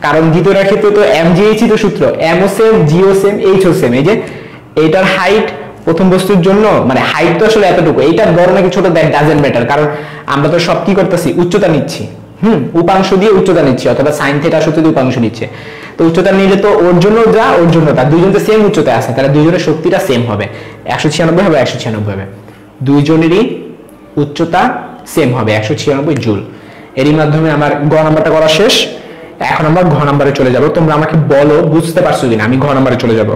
কারণ দ্বিতীয়টার ক্ষেত্রে তো mgh তো সূত্র, m ও সেম, g ও সেম, h ও সেম। এই যে এটার হাইট প্রথম বস্তুর জন্য, মানে হাইট তো আসলে এতটুকু, এইটার বড় নাকি ছোট দ্যাট ডাজন্ট ম্যাটার, কারণ আমরা তো সব কি করতেছি? উচ্চতা নিচ্ছি, উপাংশ দিয়ে উচ্চতা নিচ্ছি, অথবা সাইন থিটা সূত্র দিয়ে উপাংশ নিচ্ছে। তো উচ্চতা নিলে তো ওর জন্য যা, ওর জন্য তা, দুইজন তো সেম উচ্চতায় আছে, তাহলে দুইজনের শক্তিটা সেম হবে, 196 হবে, 196 হবে। দুইজনেরই উচ্চতা সেম হবে, 196 জুল। এরই মাধ্যমে আমার গ নাম্বারটা করা শেষ। এখন আমরা ঘ নাম্বারে চলে যাব। তোমরা আমাকে বলো বুঝতে পারছো কিনা। আমি ঘ নাম্বারে চলে যাব।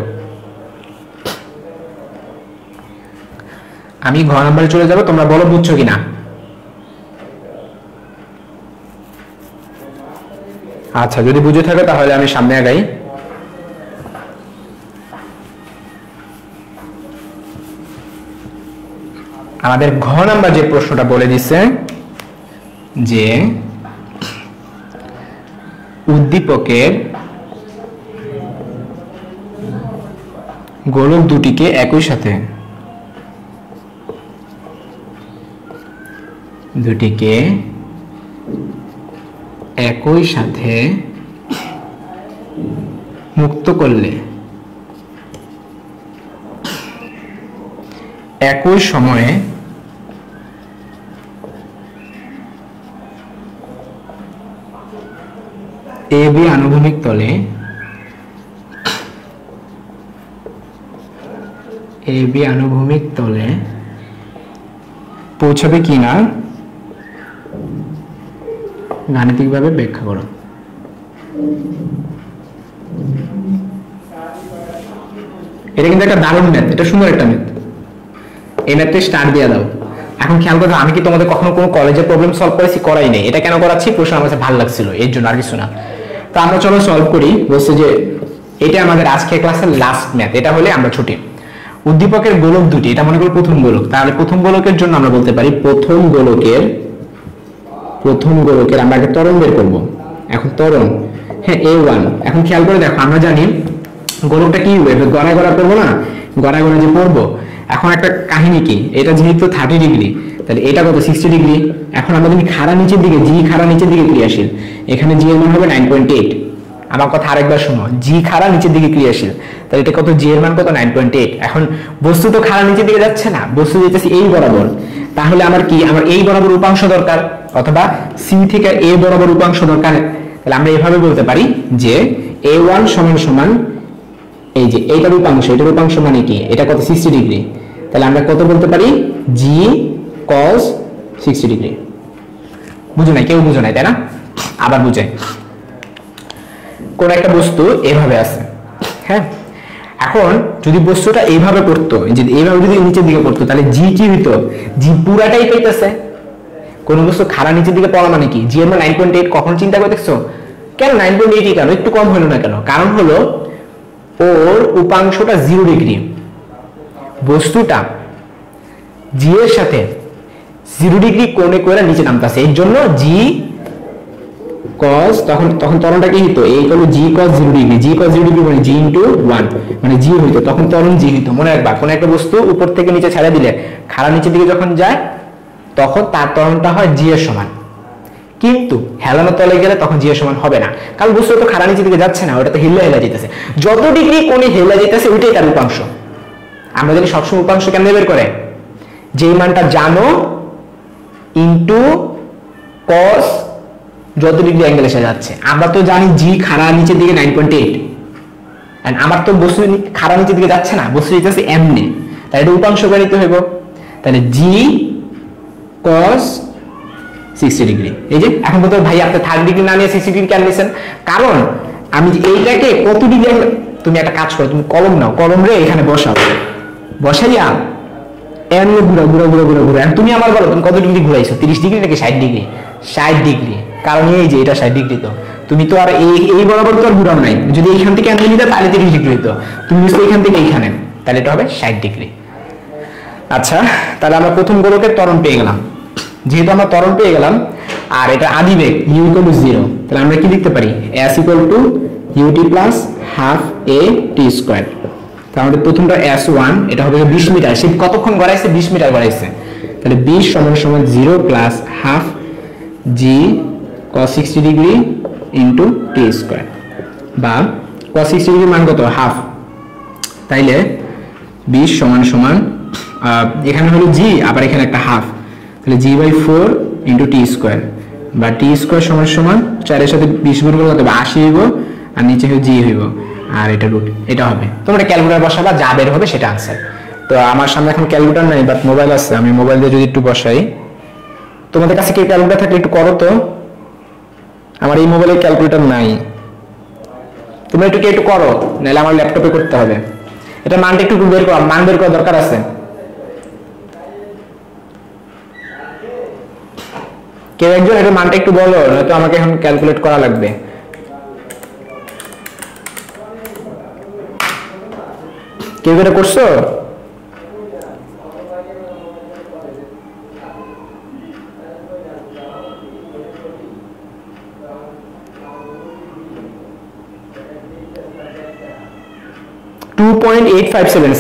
তোমরা বলো বুঝছো কিনা। আচ্ছা, যদি বুঝে থাকে তাহলে আমি সামনে আগাই। আমাদের ঘ নাম্বার যে প্রশ্নটা বলে দিচ্ছে যে উদ্দীপকের গোলক দুটিকে একই সাথে মুক্ত করলে একই সময়ে AB আনুভূমিক তলে পৌঁছাবে কিনা গাণিতিকভাবে ব্যাখ্যা করো। এটা কিন্তু একটা দারুণ ম্যাথ, এটা সুন্দর একটা ম্যাথ। এই ম্যাথটা স্টার্ট দিয়ে দাও। এখন খেয়াল করো, আমি কি তোমাদের কখনো কোনো কলেজে প্রবলেম সলভ করেছি? করাই নেই। এটা কেন করাচ্ছি? প্রশ্ন আমার কাছে ভালো লাগছিল, এর জন্য, আর কিছু না। তো আমরা চলো সলভ করি। বলছে যে এটা আমাদের আজকের ক্লাসের লাস্ট ম্যাথ, এটা হলে আমরা ছুটি। উদ্দীপকের গোলক দুটি, এটা মনে করি প্রথম গোলক, তাহলে প্রথম গোলকের জন্য আমরা বলতে পারি প্রথম গোলকের আমরা আগে ত্বরণ বের করবো। এখন ত্বরণ, হ্যাঁ A1। এখন খেয়াল করে দেখো, আমরা জানি গোলকটা কি হবে, গড়ায় গড়া করবো না, গড়ায় গড়া যে পড়বো। এখন একটা কাহিনী কি, এটা যেহেতু 30 ডিগ্রি, তাহলে এটা কত? 60 ডিগ্রি। এখন আমরা যদি খাড়া নিচের দিকে, জি খাড়া নিচের দিকে ক্রিয়াশীল, এখানে জি এর মান হবে 9.8। আমার কথা আরেকবার শোনো, জি খাড়া নিচের দিকে ক্রিয়াশীল, তাহলে এটা কত? জি এর মান কত? 9.8। এখন বস্তু তো খাড়া নিচের দিকে যাচ্ছে না, বস্তু যেতেছে এই বরাবর, তাহলে আমার কি, আমার এই বরাবর উপাংশ দরকার, অথবা সি থেকে এ বরাবর উপাংশ দরকার। তাহলে আমরা এইভাবে বলতে পারি যে A1 সমান সমান এই যে এইটার উপাংশ মানে কি, এটা কত? 60 ডিগ্রি। তাহলে আমরা কত বলতে পারি? জি cos 60 ডিগ্রি। বুঝো নাই? কেউ বুঝো নাই, তাই না? আবার বুঝাই। কোন একটা বস্তু এভাবে আছে, হ্যাঁ, এখন যদি বস্তুটা এইভাবে পড়তো, এইভাবে যদি নিচের দিকে পড়তো, তাহলে জি কি হইতো? জি পুরাটাই পাইতেছে। কোন বস্তু খাড়া নিচের দিকে পড়া মানে কি? জি এর মান 9.8। কখন চিন্তা করে দেখছো? কেন 9.8 কেন? একটু কম হলো না কেন? কারণ হলো ওর উপাংশটা 0 ডিগ্রি, বস্তুটা জি এর সাথে 0 ডিগ্রি কোণে করে নিচে নামতেছে, এর জন্য জি cos, তখন ত্বরণটা কি হইতো? এই হলো জি cos 0 ডিগ্রি। জি cos 0 ডিগ্রি মানে জি ইনটু 1, মানে জি হইতো, তখন ত্বরণ জি হইতো। মনে রাখবা, কোন একটা বস্তু উপর থেকে নিচে ছেড়ে দিলে খাড়া নিচের দিকে যখন যায়, তখন তার ত্বরণটা হয় জি এর সমান। কিন্তু হেলানো তলে গেলে তখন জি এর সমান হবে না, কারণ বস্তু তো খাড়া নিচের দিকে যাচ্ছে না, ওটা তো হেলা যেতেছে। যত ডিগ্রি কোণে হেলা যেতেছে ওইটাই তার উপাংশ। আমরা জানি সবসময় উপাংশ কেমনে বের করে? যেই মানটা জানো ইনটু cos যত ডিগ্রি অ্যাঙ্গেল এসে যাচ্ছে। আমরা তো জানি জি খাড়া নিচের দিকে 9.8, এন্ড আমার তো বস্তু খাড়া নিচের দিকে যাচ্ছে না, বস্তু যেতেছে এমনি, তাই এটা উপাংশ করে নিতে হইব। তাহলে জি cos 60 ডিগ্রি। এই যে এখন বলতে ভাই আপনি 30 ডিগ্রি না নিয়ে 60 ডিগ্রি কেন নিয়েছেন? কারণ আমি এইটাকে কত ডিগ্রি, তুমি একটা কাজ করো, তুমি কলম নাও, কলম রে এখানে বসাও, বসাইয়া এন ঘুরা ঘুরা ঘুরা ঘুরা ঘুরা, তুমি আমার বলো তুমি কত ডিগ্রি ঘুরাইছো, 30 ডিগ্রি নাকি 60 ডিগ্রি? 60 ডিগ্রি, কারণ এই যে এটা 60 ডিগ্রি, তো তুমি তো আর এই বরাবর তো আর ঘুরাও নাই, যদি এইখান থেকে আনতে নিতে তাহলে 30 ডিগ্রি হতো, তুমি বুঝতে এইখান থেকে এইখানে, তাহলে এটা হবে 60 ডিগ্রি। আচ্ছা, তাহলে আমরা প্রথম গোলকের ত্বরণ পেয়ে গেলাম। যেহেতু আমরা ত্বরণ পেয়ে গেলাম আর এটা আদিবেগ u = 0, তাহলে আমরা কি লিখতে পারি? s = ut + ½ a t²। তাহলে আমাদের প্রথমটা s1, এটা হবে 20 মিটার, সে কতক্ষণ গড়াইছে? 20 মিটার গড়াইছে। তাহলে 20 = 0 + ½ g cos 60 ডিগ্রি * t², বা cos 60 ডিগ্রি মান কত? হাফ। তাইলে 20 = এখানে হলো g, আবার এখানে একটা হাফ, তাহলে g/4 * t², বা t² = 4 এর সাথে 20 গুণ করলে কত হবে? 80 হইব, আর নিচে হইব g হইব, আর এটা রুট, এটা হবে। তোমরা ক্যালকুলেটর বসাবা, যা বের হবে সেটা आंसर। তো আমার সামনে এখন ক্যালকুলেটর নাই, বাট মোবাইল আছে, আমি মোবাইল দিয়ে যদি একটু বসাই, তোমাদের কাছে কি ক্যালকুলেটর থাকলে একটু করো তো, আমার এই মোবাইলে ক্যালকুলেটর নাই, তোমরা একটু করো, নাহলে আমার ল্যাপটপে করতে হবে। এটা মানটা একটু বের করো, মান বের করা দরকার আছে। কেউ একজন এটা মানটা একটু বলো, নয়তো আমাকে এখন ক্যালকুলেট করা লাগবে। কেউ এটা করছো?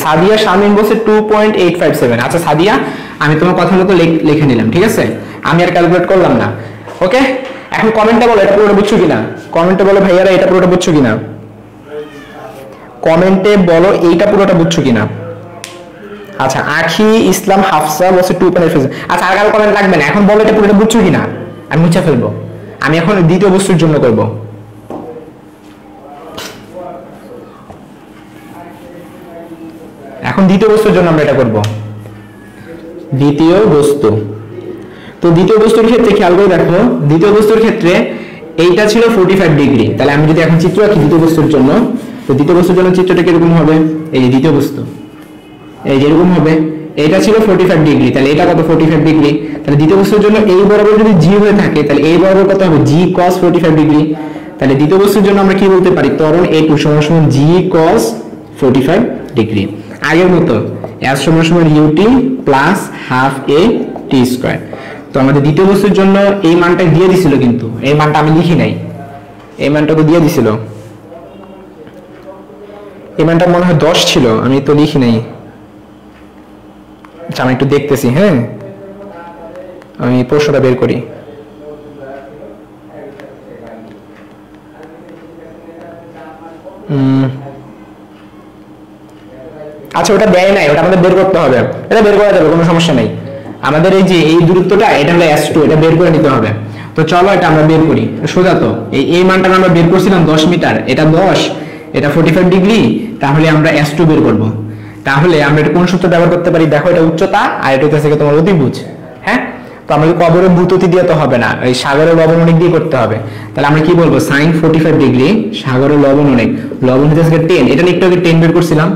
সাদিয়া শামিম বলছে 2.857। আচ্ছা সাদিয়া, আমি তোমার কথা মতো লিখে নিলাম, ঠিক আছে, আমি আর ক্যালকুলেট করলাম না। ওকে, এখন কমেন্টে বলো এটা পুরোটা বুঝছো কিনা, কমেন্টে বলো ভাইয়ারা এটা পুরোটা বুঝছো কিনা, কমেন্টে বলো এইটা পুরোটা বুঝছো কিনা। আচ্ছা, আখি ইসলাম হাফসা বলছে 2.857। আচ্ছা, আর কারো কমেন্ট লাগবে না, এখন বলো এটা পুরোটা বুঝছো কিনা, আমি মুছে ফেলবো। আমি এখন দ্বিতীয় বস্তুর জন্য করব। এখন দ্বিতীয় বস্তুর জন্য আমরা এটা করব। দ্বিতীয় বস্তু, তো দ্বিতীয় বস্তুর ক্ষেত্রে খেয়াল করে দেখো, দ্বিতীয় বস্তুর ক্ষেত্রে এইটা ছিল 45 ডিগ্রি। তাহলে আমি যদি এখন চিত্র আঁকি দ্বিতীয় বস্তুর জন্য, তো দ্বিতীয় বস্তুর জন্য চিত্রটা কিরকম হবে? এই যে দ্বিতীয় বস্তু, এই যেরকম হবে, এটা ছিল 45 ডিগ্রি, তাহলে এটা কত? 45 ডিগ্রি। তাহলে দ্বিতীয় বস্তুর জন্য এই বরাবর যদি জি হয়ে থাকে, তাহলে এই বরাবর কত হবে? g cos 45 degree. তাহলে দ্বিতীয় বস্তুর জন্য আমরা কি বলতে পারি? ত্বরণ a2 = g cos 45 ডিগ্রি। আগের মতো s = ut + ½ a t²। তো আমাদের দ্বিতীয় বস্তুর জন্য এই মানটা দিয়ে দিছিল, কিন্তু এই মানটা আমি লিখি নাই, এই মানটা তো দিয়ে দিছিল, এই মানটা মনে হয় 10 ছিল, আমি তো লিখি নাই। আচ্ছা, আমি একটু দেখতেছি, হ্যাঁ, আমি প্রশ্নটা বের করি। আচ্ছা, ওটা দেয় নাই, ওটা আমাদের বের করতে হবে, এটা বের করা যাবে, কোনো সমস্যা নেই। আমাদের এই যে এই দূরত্বটা, এটা হলো s2, এটা বের করে নিতে হবে। তো চলো এটা আমরা বের করি, সোজা তো এই মানটা আমরা বের করছিলাম 10 মিটার, এটা 10, এটা 45 ডিগ্রি, তাহলে আমরা s2 বের করব। তাহলে আমরা এটা কোন সূত্র ব্যবহার করতে পারি? দেখো, এটা উচ্চতা আর এটা হচ্ছে তোমার অতিভুজ, হ্যাঁ। তো আমাদের কবরের ভূততি দিয়ে তো হবে না, এই সাগরের লবণ অনেক দিয়ে করতে হবে। তাহলে আমরা কি বলবো? sin 45 ডিগ্রি, সাগরের লবণ অনেক, লবণ হচ্ছে 10, এটা একটু আগে 10 বের করছিলাম,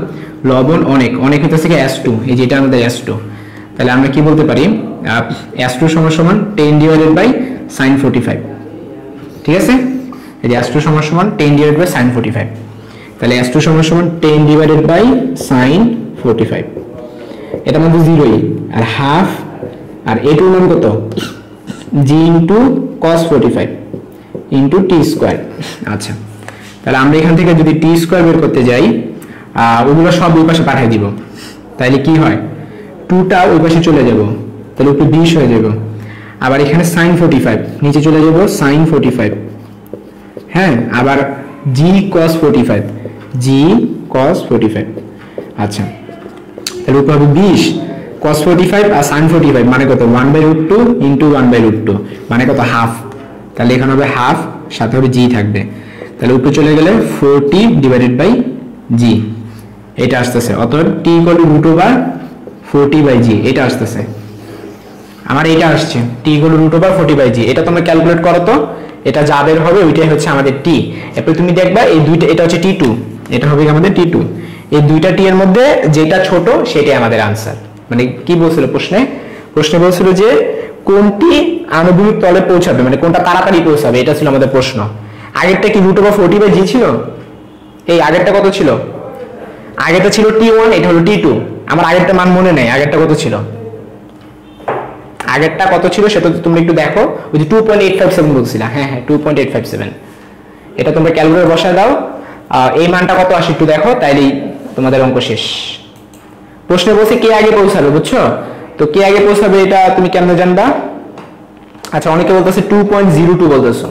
লবণ অনেক, অনেক হচ্ছে s2, এই যে এটা আমাদের s2। তাহলে আমরা কি বলতে পারি? s2 = 10 / sin 45, ঠিক আছে, এই যে s2 = 10 / sin 45। তাহলে s2 = 10 / sin 45, এটার মধ্যে 0ই, আর হাফ, আর a2 মান কত? g * cos 45 * t²। আচ্ছা, তাহলে আমরা এখান থেকে যদি t² বের করতে যাই, ওগুলো সব ওই পাশে পাঠিয়ে দিব, তাহলে কি হয়? 2টা ওই পাশে চলে যাব, তাহলে একটু 20 হয়ে যাব। আবার এখানে sin 45, নিচে চলে যাব sin 45, হ্যাঁ, আবার g cos 45, g cos 45। আচ্ছা, তাহলে উপর হবে 20 cos 45 আর sin 45 মানে কত? 1/√2 * 1/√2 মানে কত? হাফ। তাহলে এখানে হবে হাফ, সাথে হবে জি থাকবে, তাহলে উপরে চলে গেলে 40 ডিভাইডেড বাই জি এটা আসতেছে। অতএব t equal to root over 40 by g এটা আসতেছে আমার, এটা আসছে t equal to root over 40 by g. এটা তোমরা ক্যালকুলেট করো তো, এটা যা বের হবে ওইটাই হচ্ছে আমাদের টি। এরপর তুমি দেখবা এই দুইটা, এটা হচ্ছে টি টু, এটা হবে আমাদের টি টু। এই দুইটা টি এর মধ্যে যেটা ছোট সেটাই আমাদের আনসার। মানে কি বলছিল প্রশ্নে বলছিল যে কোনটি আণবিক তলে পৌঁছাবে, মানে কোনটা তাড়াতাড়ি পৌঁছাবে, এটা ছিল আমাদের প্রশ্ন। আগেরটা কি রুট ওভার 40 বাই জি ছিল? এই আগেরটা কত ছিল? আগেরটা ছিল টি1, এটা হলো টি2। আমার আগেরটা মান মনে নেই, আগেরটা কত ছিল? আগেরটা কত ছিল সেটা তোমরা একটু দেখো, ওই যে 2.857 বলছিলা। হ্যাঁ 2.857, এটা তোমরা ক্যালকুলেটর বসায় দাও। এই মানটা কত আসে একটু দেখো, তাইলেই তোমাদের অঙ্ক শেষ। প্রশ্নে বলছে কে আগে পৌঁছাবে, বুঝছো? তো কে আগে পৌঁছাবে এটা তুমি কেমনে জানবা? আচ্ছা, অনেকে বলতেছে 2.02 বলতেছো।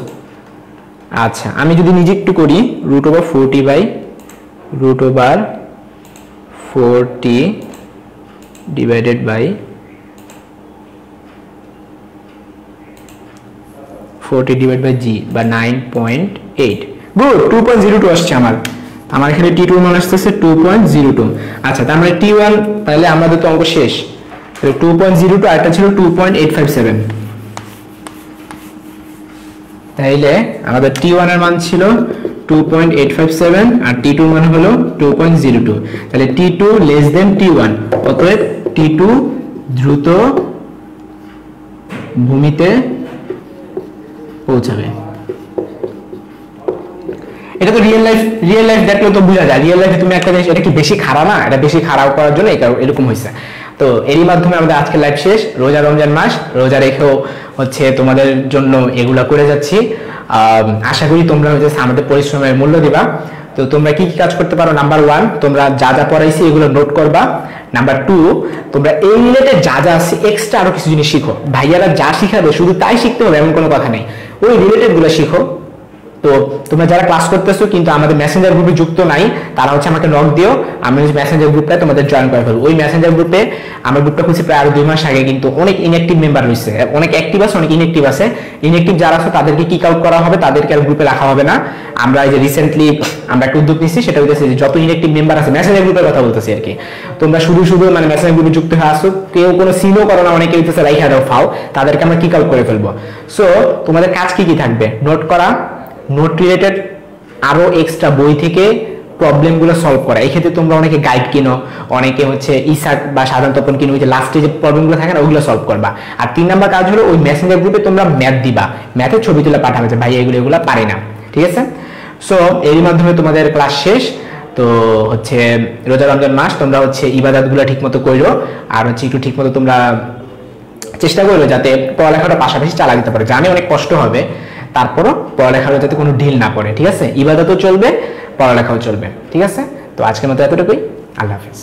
আচ্ছা, আমি যদি নিজে একটু করি, root over 40 by root over 40 divided by 40 divide by g বা 9.8। গুড, 2.02 আসছে আমার এখানে টি2 মান আসতেছে 2.02। আচ্ছা, তার মানে টি1, তাহলে আমাদের তো অঙ্ক শেষ। 2.02 আর একটা ছিল 2.857, তাইলে আমাদের টি1 এর মান ছিল 2.857 আর টি2 মান হলো 2.02। তাহলে টি2 লেস দেন টি1, অতএব টি2 দ্রুত ভূমিতে পৌঁছাবে। এটা তো রিয়েল লাইফ দেখলে তো বোঝা যায়। রিয়েল লাইফে তুমি একটা জিনিস, এটা কি বেশি খারাপ না? এটা বেশি খারাপ করার জন্য এরকম হয়েছে। তো এরই মাধ্যমে আমাদের আজকের লাইভ শেষ। রোজা রমজান মাস, রোজা রেখেও হচ্ছে তোমাদের জন্য এগুলা করে যাচ্ছি। আশা করি তোমরা হচ্ছে আমাদের পরিশ্রমের মূল্য দিবা। তো তোমরা কি কি কাজ করতে পারো? নাম্বার 1, তোমরা যা যা পড়াইছি এগুলো নোট করবা। নাম্বার 2, তোমরা এই রিলেটেড যা যা আছে এক্সট্রা আরো কিছু জিনিস শিখো। ভাইয়ারা যা শিখাবে শুধু তাই শিখতে হবে এমন কোনো কথা নেই, ওই রিলেটেড গুলো শিখো। তো তোমরা যারা ক্লাস করতেছো কিন্তু আমাদের মেসেঞ্জার গ্রুপে যুক্ত নাই, তারা হচ্ছে আমাকে নক দিও, আমি মেসেঞ্জার গ্রুপটা তোমাদের জয়েন করে ফেলবো। ওই মেসেঞ্জার গ্রুপে আমার গ্রুপটা খুলছি প্রায় আরো 2 মাস আগে, কিন্তু অনেক ইনঅ্যাক্টিভ মেম্বার রয়েছে, অনেক অ্যাক্টিভ আছে, অনেক ইনঅ্যাক্টিভ আছে। ইনঅ্যাক্টিভ যারা আছে তাদেরকে কিক আউট করা হবে, তাদেরকে আর গ্রুপে রাখা হবে না। আমরা এই যে রিসেন্টলি আমরা একটা উদ্যোগ নিচ্ছি, সেটা হচ্ছে যে যত ইনঅ্যাক্টিভ মেম্বার আছে, মেসেঞ্জার গ্রুপের কথা বলতেছি আর কি, তোমরা শুধু মানে মেসেঞ্জার গ্রুপে যুক্ত হয়ে আসো, কেউ কোনো সিনও করো না, অনেকে হইতেছে রাইখা দাও ফাও, তাদেরকে আমরা কিক আউট করে ফেলবো। সো তোমাদের কাজ কি কি থাকবে? নোট করা, নোট রিলেটেড আরো এক্সট্রা বই থেকে প্রবলেমগুলো সলভ করা। এই ক্ষেত্রে তোমরা অনেকে গাইড কিনো, অনেকে হচ্ছে ইসাট বা সাধারণ তপন কিনো, ওই যে লাস্টে যে প্রবলেমগুলো থাকে না ওগুলো সলভ করবা। আর 3 নাম্বার কাজ হলো ওই মেসেঞ্জার গ্রুপে তোমরা ম্যাথ দিবা, ম্যাথের ছবি তুলে পাঠাবে যে ভাই এগুলো পারে না, ঠিক আছে? সো এর মাধ্যমে তোমাদের ক্লাস শেষ। তো হচ্ছে রোজা রমজান মাস, তোমরা হচ্ছে ইবাদতগুলো ঠিকমতো করো, আর হচ্ছে একটু ঠিকমতো তোমরা চেষ্টা করো যাতে পড়ালেখাটা পাশাপাশি চালা দিতে পারো। জানি অনেক কষ্ট হবে, তারপরও পড়ালেখার যাতে কোনো ঢিল না পড়ে, ঠিক আছে? ইবাদতও চলবে, পড়ালেখাও চলবে, ঠিক আছে? তো আজকের মতো এতটুকুই, আল্লাহ হাফেজ।